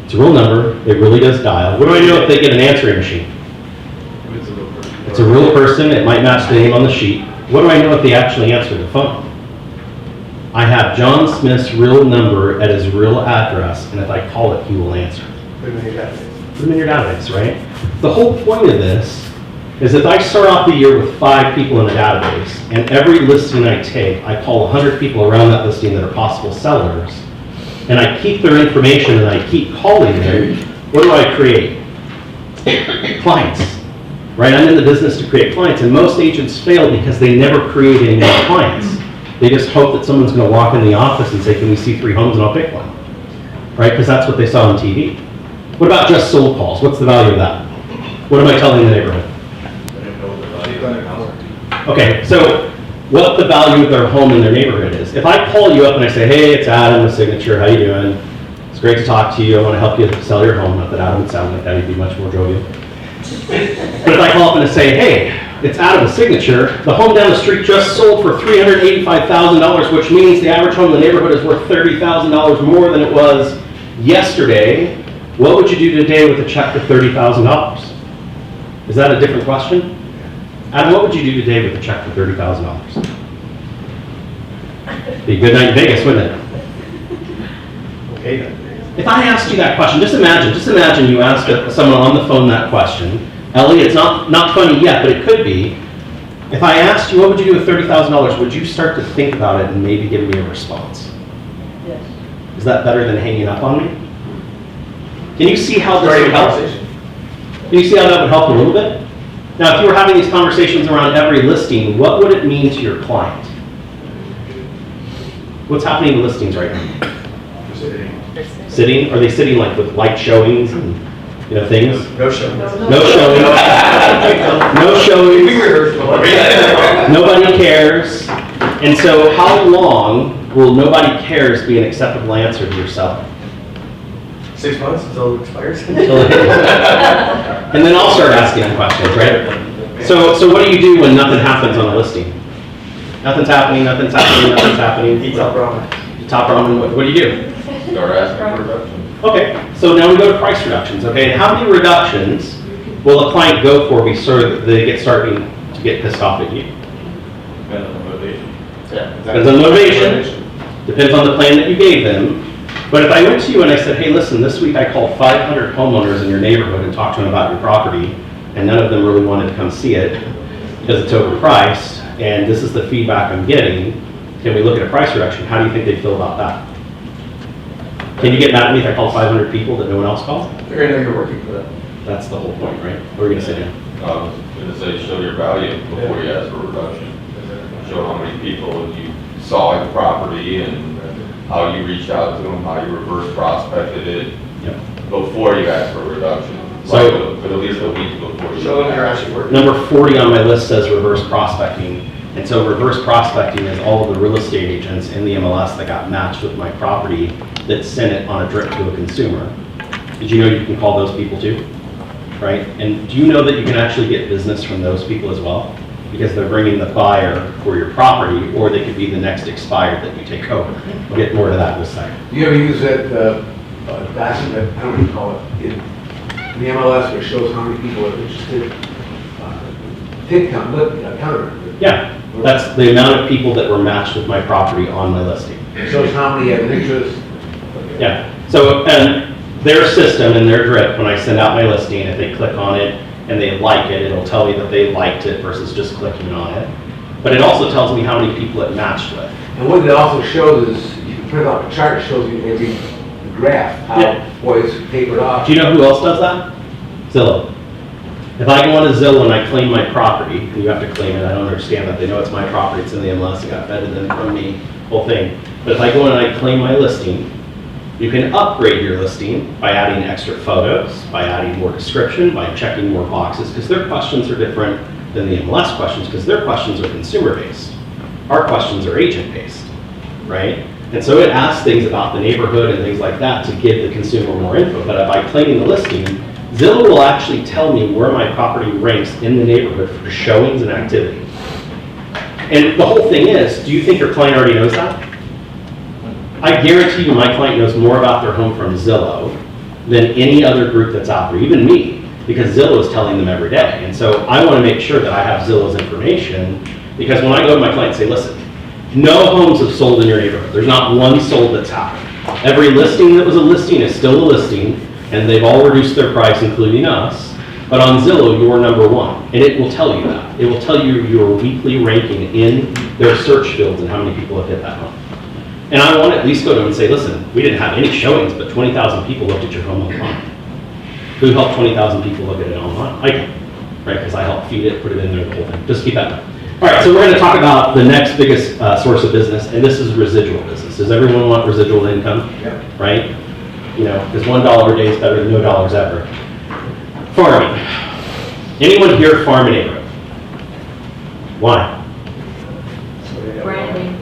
It's a real number. It really does dial. What do I know if they get an answering machine? It's a real person. It might match the name on the sheet. What do I know if they actually answer the phone? I have John Smith's real number at his real address, and if I call it, he will answer. Put them in your database, right? The whole point of this is if I start off the year with 5 people in the database, and every listing I take, I call 100 people around that listing that are possible sellers, and I keep their information and I keep calling them, what do I create? Clients, right? I'm in the business to create clients, and most agents fail because they never create any more clients. They just hope that someone's going to walk in the office and say, can we see 3 homes and I'll pick one, right? Because that's what they saw on TV. What about just sold calls? What's the value of that? What am I telling the neighborhood? Okay, so what the value of their home in their neighborhood is. If I call you up and I say, hey, it's Adam with Signature, how you doing? It's great to talk to you. I want to help you sell your home. Not that Adam would sound like that, he'd be much more jovial. But if I call up and I say, hey, it's Adam with Signature, the home down the street just sold for $385,000, which means the average home in the neighborhood is worth $30,000 more than it was yesterday. What would you do today with a check for $30,000? Is that a different question? Adam, what would you do today with a check for $30,000? Be a good night in Vegas, wouldn't it? Okay then. If I asked you that question, just imagine you asked someone on the phone that question. Ellie, it's not funny yet, but it could be. If I asked you what would you do with $30,000, would you start to think about it and maybe give me a response? Yes. Is that better than hanging up on me? Can you see how this would help? Can you see how that would help a little bit? Now, if you were having these conversations around every listing, what would it mean to your client? What's happening to listings right now? Sitting? Are they sitting like with light showings and things? No showings. No showings. No showings. Nobody cares. And so how long will nobody cares be an acceptable answer to your seller? 6 months until it expires. And then I'll start asking them questions, right? So what do you do when nothing happens on a listing? Nothing's happening, nothing's happening, nothing's happening. Eat top ramen. Top ramen, what do you do? Start asking for reduction. Okay, so now we go to price reductions, okay? And how many reductions will a client go for before they starting to get pissed off at you? Depends on the motivation. Depends on the motivation, depends on the plan that you gave them. But if I went to you and I said, hey, listen, this week I called 500 homeowners in your neighborhood and talked to them about your property, and none of them really wanted to come see it because it's overpriced, and this is the feedback I'm getting, can we look at a price reduction? How do you think they'd feel about that? Can you get mad at me if I call 500 people that no one else called? They're gonna know you're working for them. That's the whole point, right? What are we gonna say Dan? I was gonna say, show your value before you ask for reduction. Show how many people you saw your property and how you reached out to them, how you reverse prospected it before you ask for a reduction. So, but at least a week before you. Show them you're actually working. Number 40 on my list says reverse prospecting. And so reverse prospecting is all of the real estate agents in the MLS that got matched with my property that sent it on a drip to a consumer. Did you know you can call those people too? Right? And do you know that you can actually get business from those people as well? Because they're bringing the buyer for your property, or they could be the next expired that you take over. We'll get more to that in a second. Do you ever use that document, I don't know what you call it, in the MLS, where it shows how many people are interested? Take counter. Yeah, that's the amount of people that were matched with my property on my listing. It shows how many have an interest. Yeah, so and their system and their drip, when I send out my listing, if they click on it and they like it, it'll tell me that they liked it versus just clicking on it. But it also tells me how many people it matched with. And what it also shows is, you can print out the chart, it shows you every graph, how boys tapered off. Do you know who else does that? Zillow. If I go on to Zillow and I claim my property, and you have to claim it, I don't understand that, they know it's my property, it's in the MLS, it got vetted in from me, whole thing. But if I go in and I claim my listing, you can upgrade your listing by adding extra photos, by adding more description, by checking more boxes, because their questions are different than the MLS questions, because their questions are consumer-based. Our questions are agent-based, right? And so it asks things about the neighborhood and things like that to give the consumer more info. But by claiming the listing, Zillow will actually tell me where my property ranks in the neighborhood for showings and activity. And the whole thing is, do you think your client already knows that? I guarantee you my client knows more about their home from Zillow than any other group that's out there, even me, because Zillow is telling them every day. And so I want to make sure that I have Zillow's information, because when I go to my client and say, listen, no homes have sold in your neighborhood. There's not one sold that's happened. Every listing that was a listing is still a listing, and they've all reduced their price, including us. But on Zillow, you're number one, and it will tell you that. It will tell you your weekly ranking in their search fields and how many people have hit that home. And I want to at least go to them and say, listen, we didn't have any showings, but 20,000 people looked at your home online. Who helped 20,000 people look at it online? I can, right? Because I helped feed it, put it in there, the whole thing. Just keep that in mind. All right, so we're going to talk about the next biggest source of business, and this is residual business. Does everyone want residual income? Yep. Right? You know, because $1 a day is better than no dollars ever. Farming. Anyone here farm in a neighborhood? Why? Branding.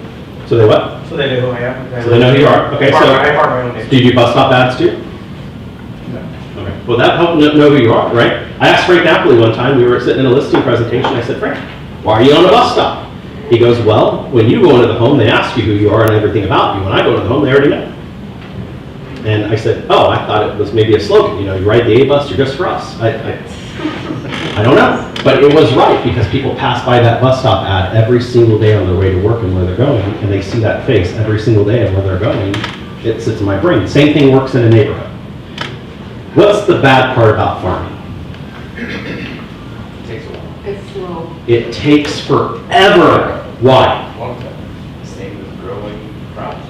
So they what? So they know who I am. So they know who you are. Okay, I farm my own so neighborhood. do you do bus stop ads too? No. Okay. Well, that helped know who you are, right? I asked Frank Napoli one time, we were sitting in a listing presentation, I said, Frank, why are you on a bus stop? He goes, well, when you go into the home, they ask you who you are and everything about you. When I go to the home, they already know. And I said, oh, I thought it was maybe a slogan, you know, you ride the A bus, you're just for us. I don't know, but it was right, because people pass by that bus stop ad every single day on their way to work and where they're going, and they see that face every single day of where they're going. It sits in my brain. Same thing works in a neighborhood. What's the bad part about farming? It takes a while. It's slow. It takes forever. Why? Long time. Same with growing crops.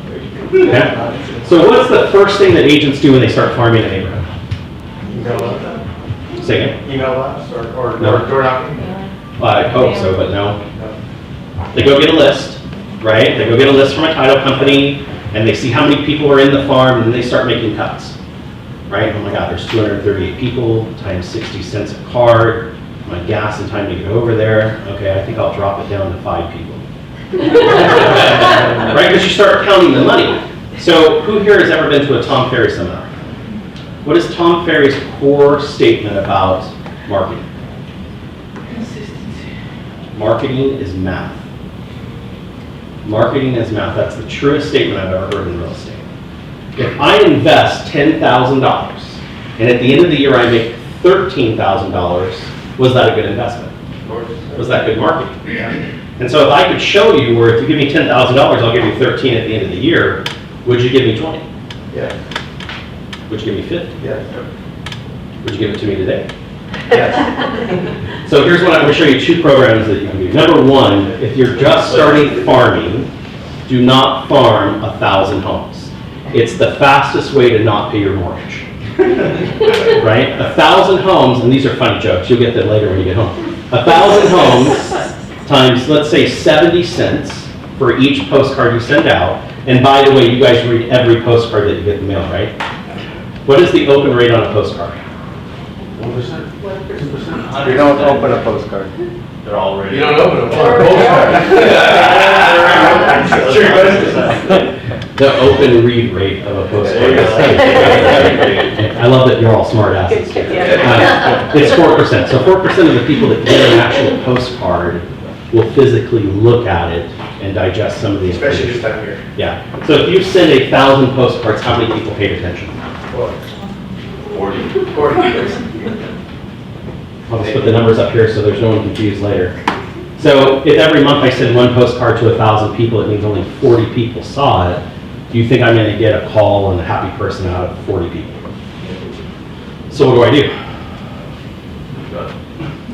Okay. So what's the first thing that agents do when they start farming a neighborhood? Email us. Say again? Email us or No. door knocking? I hope so, but no. No. They go get a list, right? They go get a list from a title company, and they see how many people are in the farm, and then they start making cuts, right? Oh my God, there's 238 people, times 60 cents a card, my gas and time to get over there. Okay, I think I'll drop it down to 5 people. Right, because you start counting the money. So who here has ever been to a Tom Ferry seminar? What is Tom Ferry's core statement about marketing? Consistency. Marketing is math. Marketing is math. That's the truest statement I've ever heard in real estate. If I invest $10,000 and at the end of the year I make $13,000, was that a good investment? Was that good marketing? Yeah. And so if I could show you where if you give me $10,000, I'll give you 13 at the end of the year, would you give me 20? Yeah. Would you give me 50? Yeah. Would you give it to me today? Yes. So here's what I'm going to show you 2 programs that you can do. Number 1, if you're just starting farming, do not farm 1,000 homes. It's the fastest way to not pay your mortgage. Right? 1,000 homes, and these are funny jokes, you'll get them later when you get home. 1,000 homes times, let's say, 70 cents for each postcard you send out. And by the way, you guys read every postcard that you get in the mail, right? What is the open rate on a postcard? 1%? 2%? You don't open a postcard. They're already. You don't open them. The open read rate of a postcard. I love that you're all smart asses. It's 4%. So 4% of the people that get an actual postcard will physically look at it and digest some of the Especially information. this time of year. Yeah. So if you send 1,000 postcards, how many people paid attention? 40. 40. I'll just put the numbers up here so there's no one confused later. So if every month I send 1 postcard to 1,000 people, it means only 40 people saw it. Do you think I'm going to get a call and a happy person out of 40 people? So what do?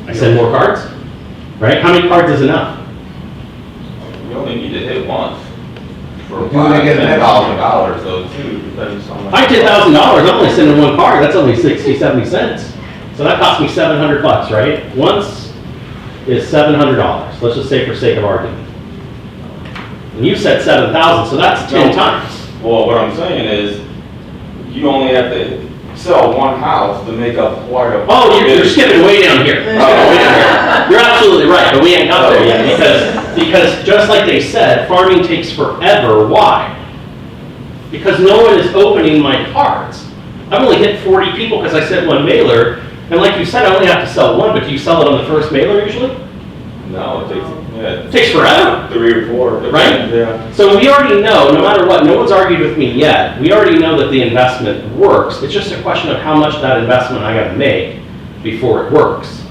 I send more cards, right? How many cards is enough? You only need to hit once. For Do they get an $10,000 though too, depends on. I $10,000, I'm only sending 1 card, that's only 60, 70 cents. So that cost me $700, right? Once is $700, let's just say for sake of argument. And you said 7,000, so that's 10 No. times. Well, what I'm saying is, you only have to sell one house to make up quite a. Oh, you're skipping way down here. You're absolutely right, but we ain't got there yet, because just like they said, farming takes forever. Why? Because no one is opening my cards. I've only hit 40 people because I sent one mailer, and like you said, I only have to sell one, but do you sell it on the first mailer usually? No, It takes forever. 3 or 4. Right? Yeah. So we already know, no matter what, no one's argued with me yet, we already know that the investment works. It's just a question of how much that investment I gotta make before it works.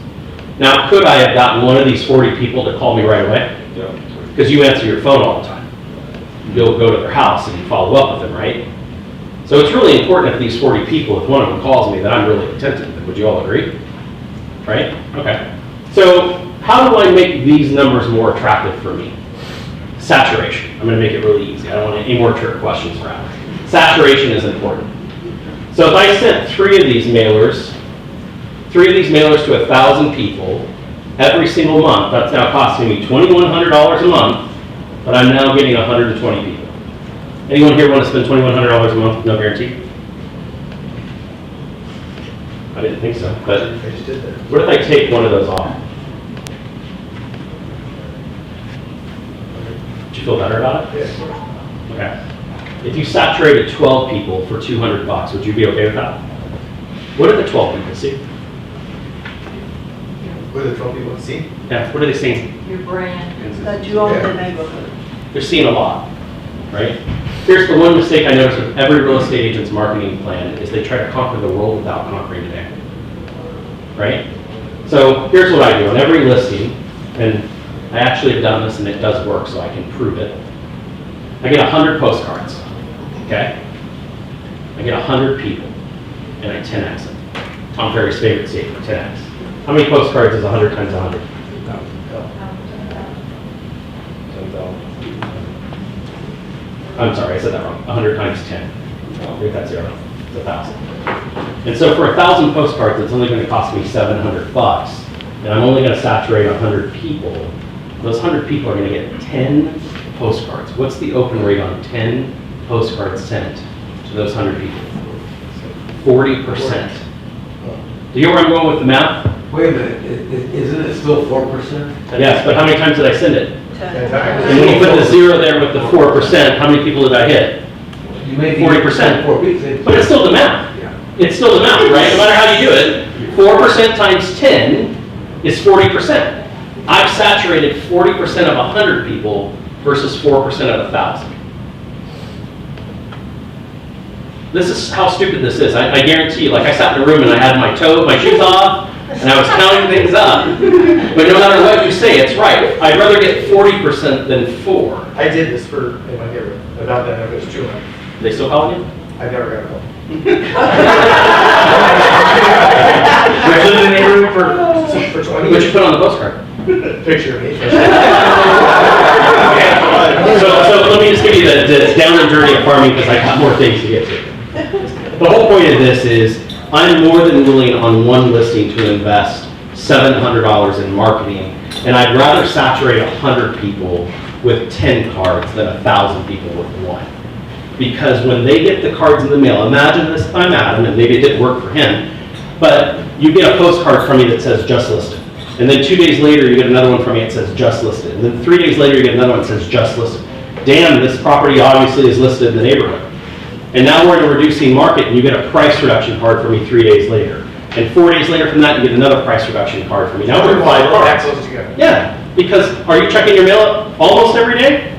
Now, could I have gotten one of these 40 people to call me right away? Yeah. Because you answer your phone all the time. You'll go to their house and you follow up with them, right? So it's really important if these 40 people, if one of them calls me, that I'm really attentive. Would you all agree? Right? Okay. So how do I make these numbers more attractive for me? Saturation. I'm going to make it really easy. I don't want any more trick questions around. Saturation is important. So if I sent 3 of these mailers to 1,000 people every single month, that's now costing me $2,100 a month, but I'm now getting 120 people. Anyone here want to spend $2,100 a month with no guarantee? I didn't think so, but I just did that. what if I take one of those off? Do you feel better about it? Yeah. Okay. If you saturated 12 people for $200, would you be okay with that? What did the 12 people see? What are the 12 people see? Yeah, what are they seeing? Your brand, that you own the neighborhood. They're seeing a lot, right? Here's the one mistake I notice with every real estate agent's marketing plan is they try to conquer the world without conquering today, right? So here's what I do on every listing, and I actually have done this and it does work, so I can prove it. I get 100 postcards, okay? I get 100 people, and I 10x it. Tom Ferry's favorite statement, 10x. How many postcards is 100 times 100? I'm sorry, I said that wrong. 100 times 10. Oh, leave that 0. It's 1,000. And so for 1,000 postcards, it's only going to cost me $700, and I'm only going to saturate 100 people. Those 100 people are going to get 10 postcards. What's the open rate on 10 postcards sent to those 100 people? 40%. Do you know where I'm going with the math? Wait a minute, isn't it still 4%? Yes, but how many times did I send it? 10. And when you put the 0 there with the 4%, how many people did I hit? You made 40%. 4 weeks. But it's still the math. Yeah. It's still the math, right? No matter how you do it, 4% times 10 is 40%. I've saturated 40% of 100 people versus 4% of 1,000. This is how stupid this is. I guarantee you, like I sat in a room and I had my shoes off, and I was counting things up. But no matter what you say, it's right. I'd rather get 40% than 4. I did this for, in my neighborhood, about that, it was 200. They still calling you? I never got a call. I lived in the neighborhood for 20 What'd years. you put on the postcard? Picture of me. So let me just give you the down and dirty of farming because I got more things to get to. The whole point of this is I'm more than willing on one listing to invest $700 in marketing, and I'd rather saturate 100 people with 10 cards than 1,000 people with 1. Because when they get the cards in the mail, imagine this, I'm Adam, and maybe it didn't work for him, but you get a postcard from me that says just listed. And then 2 days later, you get another one from me that says just listed. And then 3 days later, you get another one that says just listed. Damn, this property obviously is listed in the neighborhood. And now we're in a reducing market, and you get a price reduction card from me 3 days later. And 4 days later from that, you get another price reduction card from me. Now we're 5 That cards. close together. Yeah, because are you checking your mail almost every day?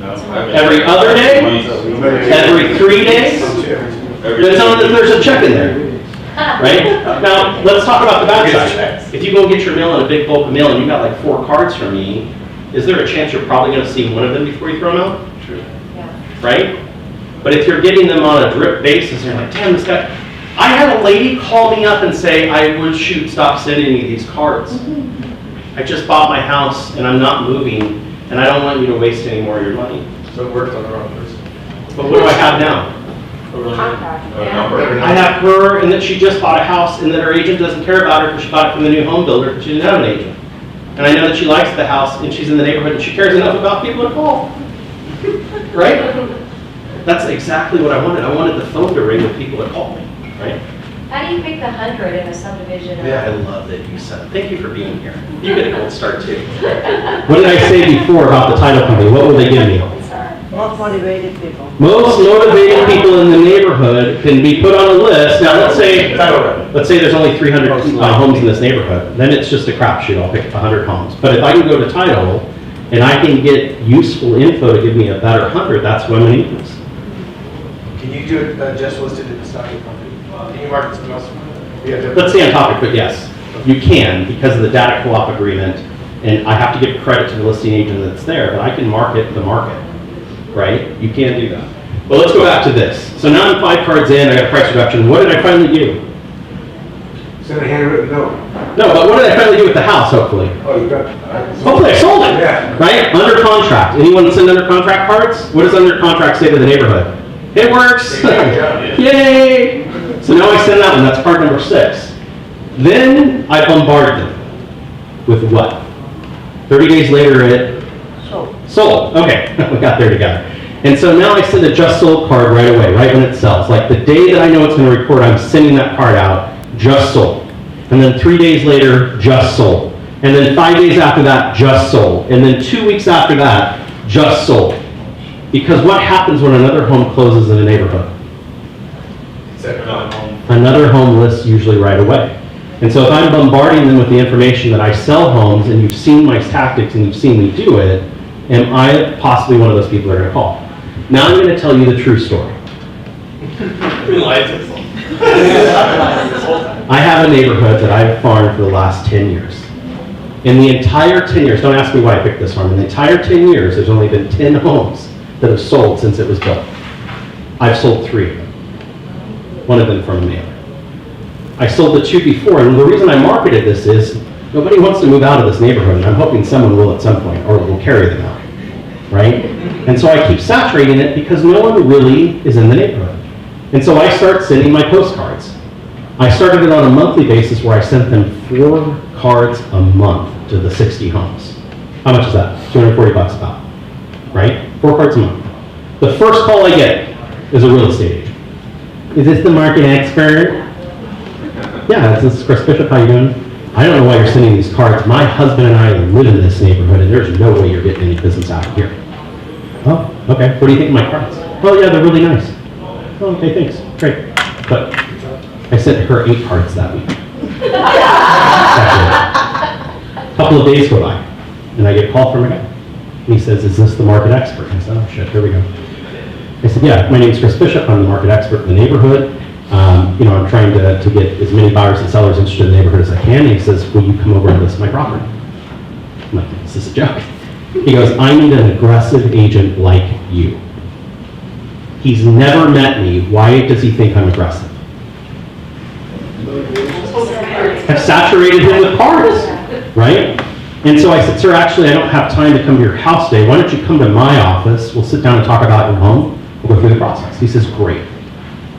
No, Every other day? Every 3 days? Then tell them that there's a check in there. Right? Now, let's talk about the bad side. If you go get your mail in a big bulk of mail and you got like 4 cards from me, is there a chance you're probably going to see one of them before you throw them out? True. Right? But if you're getting them on a drip basis, you're like, damn, this guy. I had a lady call me up and say, I would stop sending me these cards. I just bought my house and I'm not moving and I don't want you to waste any more of your money. So it worked on the wrong person. But what do I have now? I have her, and that she just bought a house, and that her agent doesn't care about her because she bought it from the new home builder because she didn't have an agent. And I know that she likes the house, and she's in the neighborhood, and she cares enough about people to call. Right? That's exactly what I wanted. I wanted the phone to ring with people to call me, right? How do you pick the 100 in a subdivision? Yeah, I love that you said, thank you for being here. You get a gold star too. What did I say before about the title company? What will they give me? Most motivated people. Most motivated people in the neighborhood can be put on a list. Now, let's say there's only 300 homes in this neighborhood. Then it's just a crapshoot. I'll pick 100 homes. But if I can go to title and I can get useful info to give me a better 100, that's what I'm going to use. Can you do it just listed in the stock company? Can you market something else? Let's stay on topic, but yes, you can because of the data co-op agreement. And I have to give credit to the listing agent that's there, but I can market the market, right? You can't do that. But let's go back to this. So now I'm 5 cards in, I got a price reduction. What did I finally do? Send a handwritten note. No, but what did I finally do with the house, hopefully? Oh, you got. Hopefully I sold it, Yeah. right? Under contract. Anyone send under contract cards? What does under contract say to the neighborhood? It works. Yay! So now I send that one. That's card number 6. Then I bombard them with what? 30 days later it sold. Okay, we got there together. And so now I send a just sold card right away, right when it sells. Like the day that I know it's going to record, I'm sending that card out, just sold. And then 3 days later, just sold. And then 5 days after that, just sold. And then 2 weeks after that, just sold. Because what happens when another home closes in a neighborhood? Another home lists usually right away. And so if I'm bombarding them with the information that I sell homes, and you've seen my tactics and you've seen me do it, am I possibly one of those people that are going to call? Now I'm going to tell you the true story. I have a neighborhood that I've farmed for the last 10 years. In the entire 10 years, don't ask me why I picked this farm, in the entire 10 years, there's only been 10 homes that have sold since it was built. I've sold 3 of them. One of them from a mailer. I sold the 2 before, and the reason I marketed this is nobody wants to move out of this neighborhood, and I'm hoping someone will at some point, or will carry them out, right? And so I keep saturating it because no one really is in the neighborhood. And so I start sending my postcards. I started it on a monthly basis where I sent them 4 cards a month to the 60 homes. How much is that? $240 about, right? 4 cards a month. The first call I get is a real estate agent. Is this the market expert? Yeah, this is Chris Bishop. How you doing? I don't know why you're sending these cards. My husband and I live in this neighborhood, and there's no way you're getting any business out of here. Oh, okay. What do you think of my cards? Oh, yeah, they're really nice. Oh, okay, thanks. Great. But I sent her 8 cards that week. A couple of days go by, and I get a call from a guy. And he says, is this the market expert? And I said, oh, shit, here we go. I said, yeah, my name's Chris Bishop. I'm the market expert in the neighborhood. I'm trying to get as many buyers and sellers interested in the neighborhood as I can. And he says, will you come over and list my property? I'm like, is this a joke? He goes, I need an aggressive agent like you. He's never met me. Why does he think I'm aggressive? I've saturated him with cards, right? And so I said, sir, actually, I don't have time to come to your house today. Why don't you come to my office? We'll sit down and talk about your home. We'll go through the process. He says, great.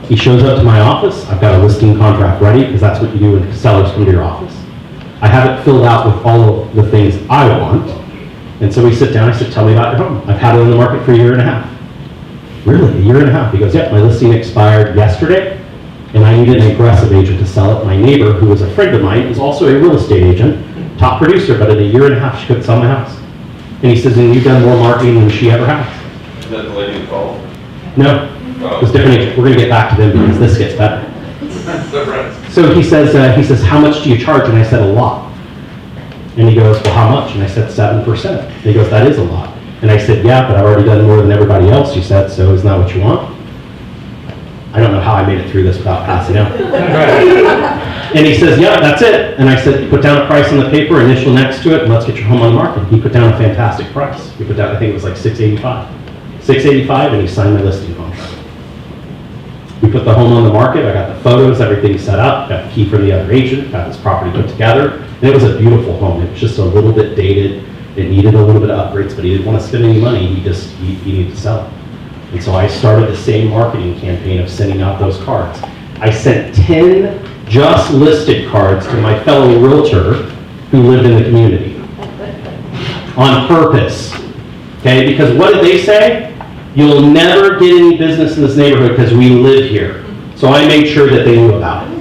He shows up to my office. I've got a listing contract ready, because that's what you do when sellers come to your office. I have it filled out with all of the things I want. And so we sit down. I said, tell me about your home. I've had it on the market for a year and a half. Really? A year and a half? He goes, yeah, my listing expired yesterday, and I needed an aggressive agent to sell it. My neighbor, who was a friend of mine, is also a real estate agent, top producer, but in a year and a half, she couldn't sell my house. And he says, and you've done more marketing than she ever has. Is that the lady who called? No. It was different agent. We're going to get back to them because this gets better. So he says, how much do you charge? And I said, a lot. And he goes, well, how much? And I said, 7%. And he goes, that is a lot. And I said, yeah, but I've already done more than everybody else, you said, so isn't that what you want? I don't know how I made it through this without passing out. And he says, yeah, that's it. And I said, put down a price on the paper, initial next to it, and let's get your home on the market. He put down a fantastic price. He put down, I think it was like $685. $685, and he signed my listing contract. We put the home on the market. I got the photos, everything set up, got the key from the other agent, got this property put together, and it was a beautiful home. It was just a little bit dated. It needed a little bit of upgrades, but he didn't want to spend any money. He needed to sell it. And so I started the same marketing campaign of sending out those cards. I sent 10 just listed cards to my fellow realtor who lived in the community. On purpose. Okay, because what did they say? You'll never get any business in this neighborhood because we live here. So I made sure that they knew about it.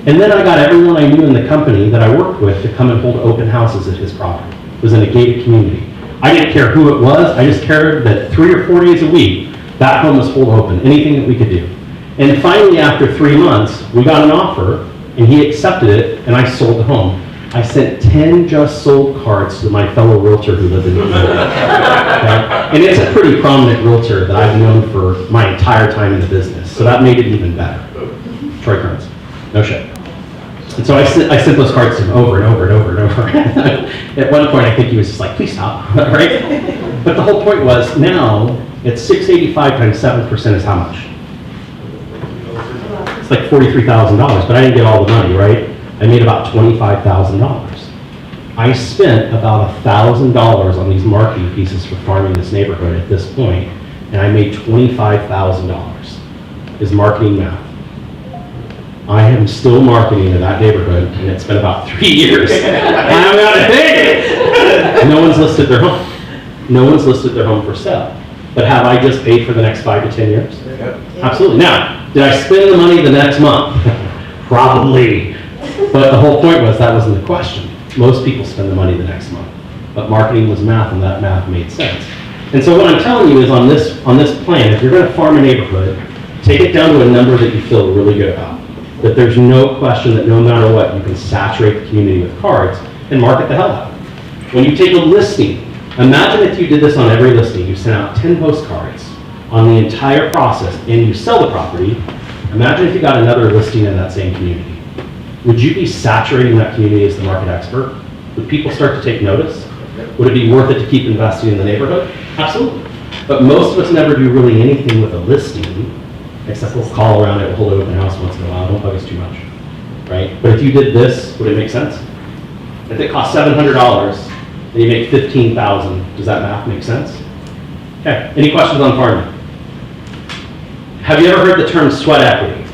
And then I got everyone I knew in the company that I worked with to come and hold open houses at his property. It was in a gated community. I didn't care who it was, I just cared that 3 or 4 days a week, that home was hold open, anything that we could do. And finally, after 3 months, we got an offer, and he accepted it, and I sold the home. I sent 10 just sold cards to my fellow realtor who lived in the community. Okay? And it's a pretty prominent realtor that I've known for my entire time in the business, so that made it even better. Troy Kearns, no shit. And so I sent those cards to him over and over and over and over. At one point, I think he was just like, please stop, right? But the whole point was, now, it's 685 times 7% is how much? It's like $43,000, but I didn't get all the money, right? I made about $25,000. I spent about $1,000 on these marketing pieces for farming this neighborhood at this point, and I made $25,000. Is marketing math. I am still marketing to that neighborhood, and it's been about 3 years. I'm gonna think. No one's listed their home. No one's listed their home for sale. But have I just paid for the next 5 to 10 years? Yep. Absolutely. Now, did I spend the money the next month? Probably. But the whole point was that wasn't the question. Most people spend the money the next month. But marketing was math, and that math made sense. And so what I'm telling you is on this plan, if you're going to farm a neighborhood, take it down to a number that you feel really good about. That there's no question that no matter what, you can saturate the community with cards and market the hell out of it. When you take a listing, imagine if you did this on every listing. You sent out 10 postcards on the entire process and you sell the property. Imagine if you got another listing in that same community. Would you be saturating that community as the market expert? Would people start to take notice? Would it be worth it to keep investing in the neighborhood? Absolutely. But most of us never do really anything with a listing, except we'll call around it, we'll hold an open house once in a while, don't bug us too much, right? But if you did this, would it make sense? If it costs $700 and you make $15,000, does that math make sense? Okay, any questions on farming? Have you ever heard the term sweat equity?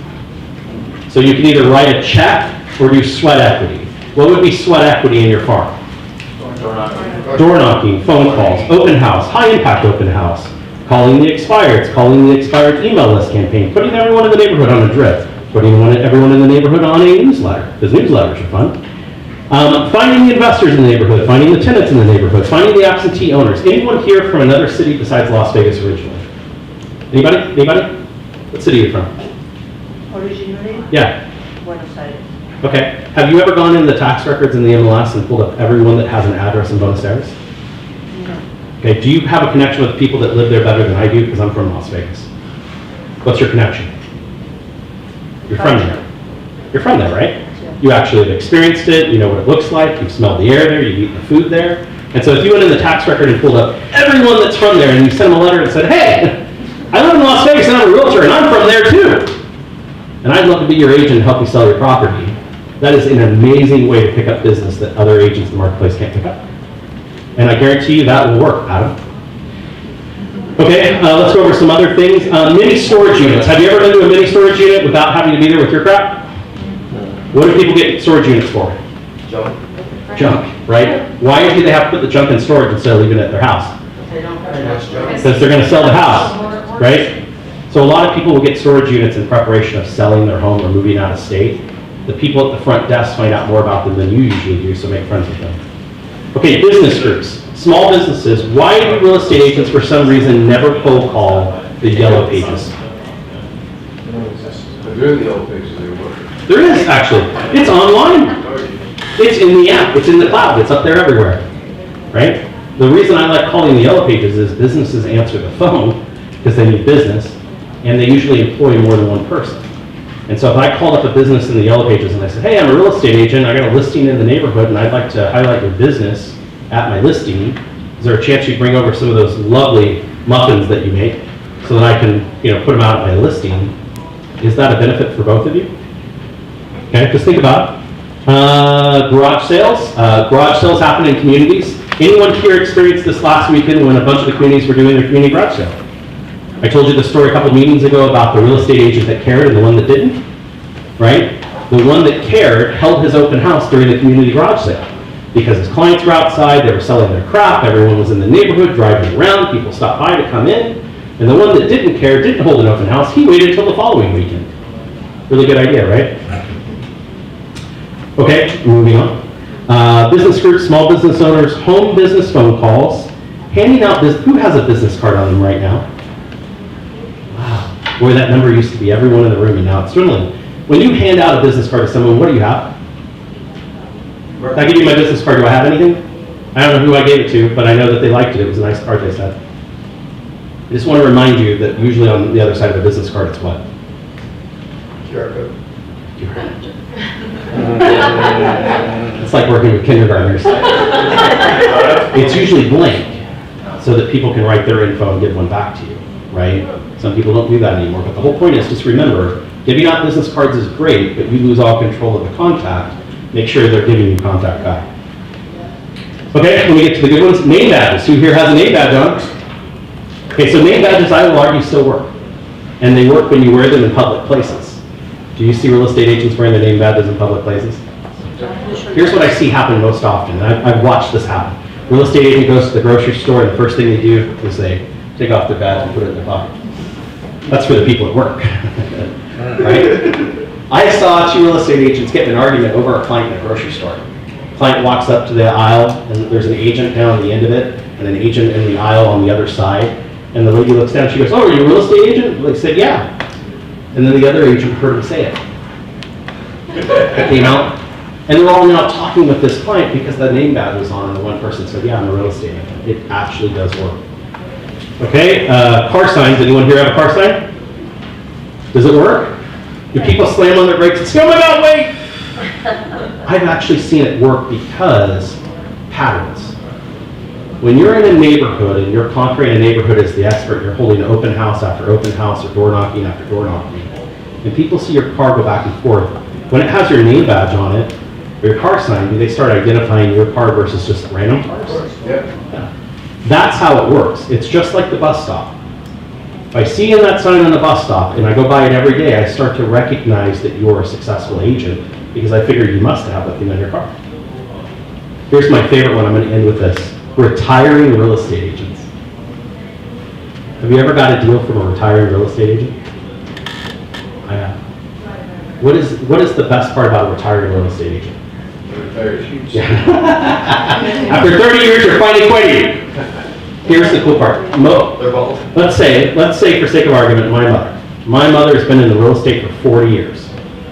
So you can either write a check or do sweat equity. What would be sweat equity in your farm? Door knocking, phone calls, open house, high impact open house, calling the expireds, calling the expired email list campaign, putting everyone in the neighborhood on a drip, putting everyone in the neighborhood on a newsletter, because newsletters are fun. Finding the investors in the neighborhood, finding the tenants in the neighborhood, finding the absentee owners. Anyone here from another city besides Las Vegas originally? Anybody? Anybody? What city are you from? Originally, Yeah. Buenos Aires. Okay. Have you ever gone into the tax records in the MLS and pulled up everyone that has an address in Buenos Aires? No. Okay. Do you have a connection with people that live there better than I do? Because I'm from Las Vegas. What's your connection? You're from there. You're from there, right? Yeah. You actually have experienced it. You know what it looks like. You've smelled the air there. You've eaten the food there. And so if you went in the tax record and pulled up everyone that's from there and you sent them a letter and said, hey, I live in Las Vegas and I'm a realtor and I'm from there too. And I'd love to be your agent and help you sell your property. That is an amazing way to pick up business that other agents in the marketplace can't pick up. And I guarantee you that will work, Adam. Okay, let's go over some other things. Mini storage units. Have you ever been to a mini storage unit without having to be there with your crap? What do people get storage units for? Junk. Junk, right? Why do they have to put the junk in storage instead of leaving it at their house? Because they're going to sell the house, right? So a lot of people will get storage units in preparation of selling their home or moving out of state. The people at the front desk find out more about them than you usually do, so make friends with them. Okay, business groups. Small businesses. Why do real estate agents, for some reason, never cold call the yellow pages? They're the old pages they work. There is, actually. It's online. It's in the app. It's in the cloud. It's up there everywhere, right? The reason I like calling the yellow pages is businesses answer the phone because they need business, and they usually employ more than one person. And so if I called up a business in the yellow pages and I said, hey, I'm a real estate agent, I got a listing in the neighborhood and I'd like to highlight your business at my listing, is there a chance you bring over some of those lovely muffins that you make so that I can, put them out at my listing? Is that a benefit for both of you? Okay, just think about it. Garage sales. Garage sales happen in communities. Anyone here experienced this last weekend when a bunch of the communities were doing their community garage sale? I told you the story a couple meetings ago about the real estate agent that cared and the one that didn't, right? The one that cared held his open house during the community garage sale because his clients were outside, they were selling their crap, everyone was in the neighborhood driving around, people stopped by to come in. And the one that didn't care, didn't hold an open house, he waited until the following weekend. Really good idea, right? Okay, moving on. Business groups, small business owners, home business phone calls, handing out who has a business card on them right now? Wow, boy, that number used to be everyone in the room, and now it's dwindling. When you hand out a business card to someone, what do you have? If I give you my business card, do I have anything? I don't know who I gave it to, but I know that they liked it. It was a nice card, they said. I just want to remind you that usually on the other side of a business card, it's what? QR code. It's like working with kindergartners. It's usually blank, so that people can write their info and give one back to you, right? Some people don't do that anymore, but the whole point is just remember, giving out business cards is great, but you lose all control of the contact. Make sure they're giving you contact back. Okay, when we get to the good ones, name badges. Who here has a name badge on? Okay, so name badges, I will argue, still work. And they work when you wear them in public places. Do you see real estate agents wearing their name badges in public places? Here's what I see happen most often, and I've watched this happen. Real estate agent goes to the grocery store, and the first thing they do is they take off their badge and put it in their pocket. That's for the people at work, right? I saw two real estate agents get in an argument over a client in a grocery store. Client walks up to the aisle, and there's an agent down on the end of it, and an agent in the aisle on the other side. And the lady looks down, she goes, "Oh, are you a real estate agent?" They said, "Yeah." And then the other agent heard him say it. It came out, and they're all now talking with this client because the name badge was on, and the one person said, "Yeah, I'm a real estate agent." It actually does work. Okay, car signs. Anyone here have a car sign? Does it work? Do people slam on their brakes and say, "Oh my God, wait!" I've actually seen it work because patterns. When you're in a neighborhood and you're conquering a neighborhood as the expert, you're holding open house after open house or door knocking after door knocking, and people see your car go back and forth, when it has your name badge on it, or your car sign, do they start identifying your car versus just random cars? Yep. Yeah. That's how it works. It's just like the bus stop. If I see that sign on the bus stop and I go by it every day, I start to recognize that you're a successful agent because I figure you must have that thing on your car. Here's my favorite one. I'm going to end with this. Retiring real estate agents. Have you ever got a deal from a retiring real estate agent? I have. What is the best part about a retiring real estate agent? Yeah. After 30 years, you're finally quitting. Here's the cool part. They're both. Let's say for sake of argument, my mother. My mother has been in the real estate for 40 years,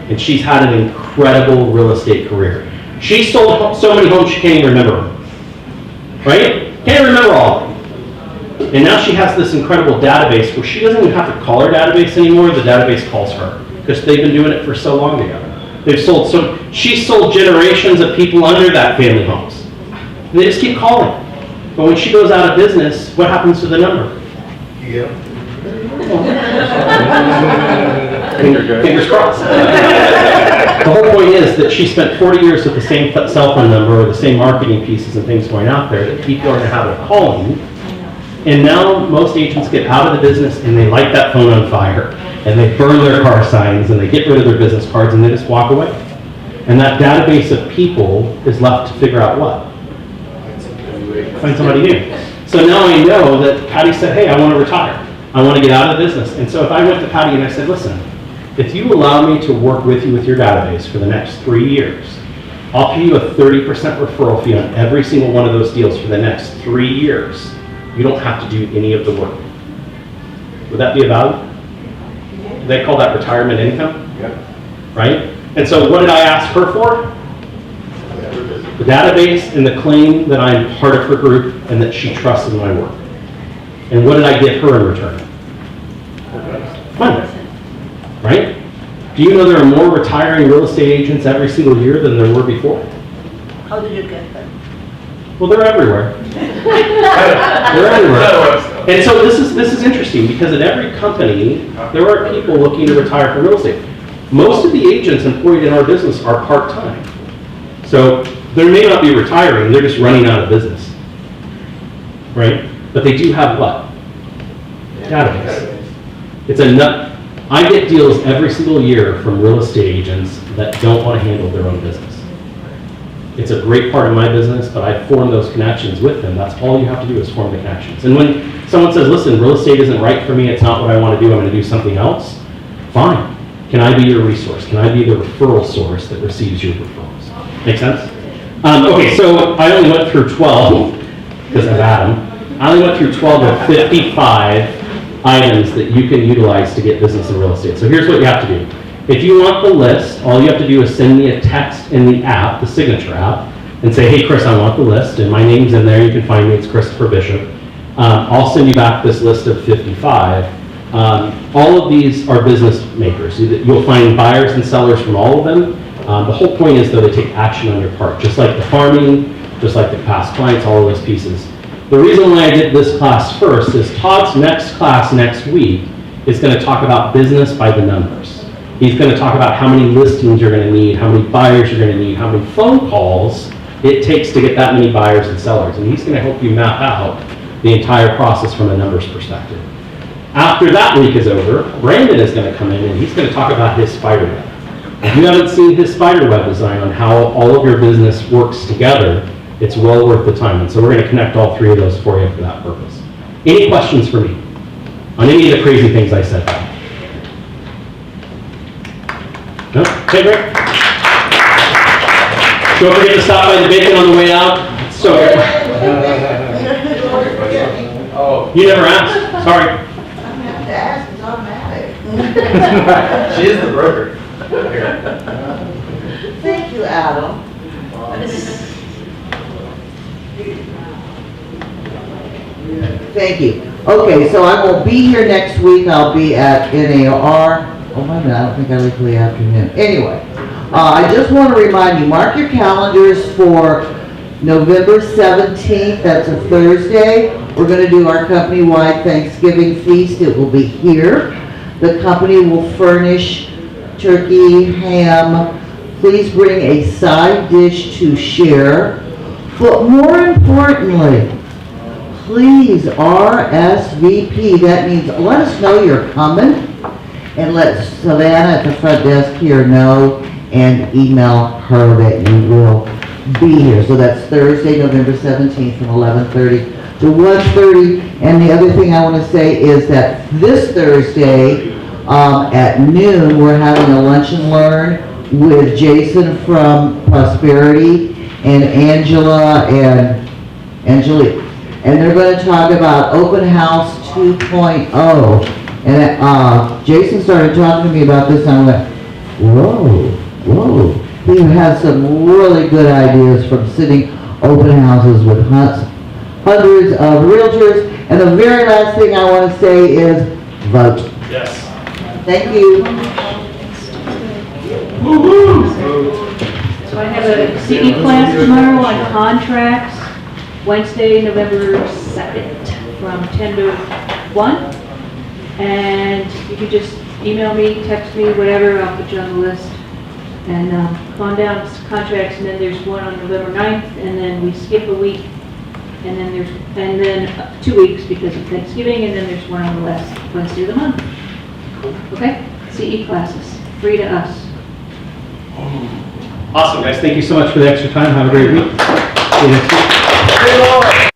and she's had an incredible real estate career. She sold so many homes she can't even remember them. Right? Can't remember all of them. And now she has this incredible database where she doesn't even have to call her database anymore. The database calls her because they've been doing it for so long together. She's sold generations of people under that family homes. And they just keep calling. But when she goes out of business, what happens to the number? Yeah. Fingers crossed. The whole point is that she spent 40 years with the same cell phone number or the same marketing pieces and things going out there that people are going to have a calling. And now most agents get out of the business and they light that phone on fire and they burn their car signs and they get rid of their business cards and they just walk away. And that database of people is left to figure out what? Find somebody new. So now I know that Patty said, "Hey, I want to retire. I want to get out of the business." And so if I went to Patty and I said, "Listen, if you allow me to work with you with your database for the next 3 years, I'll pay you a 30% referral fee on every single one of those deals for the next 3 years. You don't have to do any of the work." Would that be a value? They call that retirement income? Yep. Right? And so what did I ask her for? The database and the claim that I'm part of her group and that she trusts in my work. And what did I give her in return? Money. Right? Do you know there are more retiring real estate agents every single year than there were before? How did you get them? Well, they're everywhere. They're everywhere. And so this is interesting because at every company, there are people looking to retire from real estate. Most of the agents employed in our business are part-time. So they may not be retiring, they're just running out of business. Right? But they do have what? Database. It's a nut. I get deals every single year from real estate agents that don't want to handle their own business. It's a great part of my business, but I form those connections with them. That's all you have to do is form the connections. And when someone says, listen, real estate isn't right for me, it's not what I want to do, I'm going to do something else, fine. Can I be your resource? Can I be the referral source that receives your referrals? Make sense? Okay, so I only went through 12, because of Adam. I only went through 12 of 55 items that you can utilize to get business in real estate. So here's what you have to do. If you want the list, all you have to do is send me a text in the app, the signature app, and say, hey Chris, I want the list, and my name's in there, you can find me, it's Christopher Bishop. I'll send you back this list of 55. All of these are business makers. You'll find buyers and sellers from all of them. The whole point is though they take action on your part, just like the farming, just like the past clients, all of those pieces. The reason why I did this class first is Todd's next class next week is going to talk about business by the numbers. He's going to talk about how many listings you're going to need, how many buyers you're going to need, how many phone calls it takes to get that many buyers and sellers. And he's going to help you map out the entire process from a numbers perspective. After that week is over, Brandon is going to come in and he's going to talk about his spider web. If you haven't seen his spider web design on how all of your business works together, it's well worth the time. And so we're going to connect all three of those for you for that purpose. Any questions for me on any of the crazy things I said? No? Okay, great. Don't forget to stop by the bacon on the way out. So, you never asked. Sorry. To ask is automatic. She is the broker. Thank you, Adam. Thank you. Okay, so I will be here next week. I'll be at NAR. Oh, wait a minute, I don't think I leave till the afternoon. Anyway, I just want to remind you, mark your calendars for November 17th. That's a Thursday. We're going to do our company-wide Thanksgiving feast. It will be here. The company will furnish turkey, ham. Please bring a side dish to share. But more importantly, please RSVP. That means let us know you're coming and let Savannah at the front desk here know and email her that you will be here. So that's Thursday, November 17th from 11:30 to 1:30. And the other thing I want to say is that this Thursday at noon, we're having a lunch and learn with Jason from Prosperity and Angela and Angelique. And they're going to talk about Open House 2.0. And Jason started talking to me about this, and I went, whoa. He has some really good ideas from sitting open houses with hundreds of realtors. And the very last thing I want to say is vote. Yes. Thank you. So I have a CE class tomorrow on contracts, Wednesday, November 2nd, from 10 to 1. And you can just email me, text me, whatever, I'll put you on the list. And come on down to contracts, and then there's one on November 9th, and then we skip a week. And then 2 weeks because of Thanksgiving, and then there's one on the last Wednesday of the month. Okay? CE classes, free to us. Awesome, guys. Thank you so much for the extra time. Have a great week. See you next week.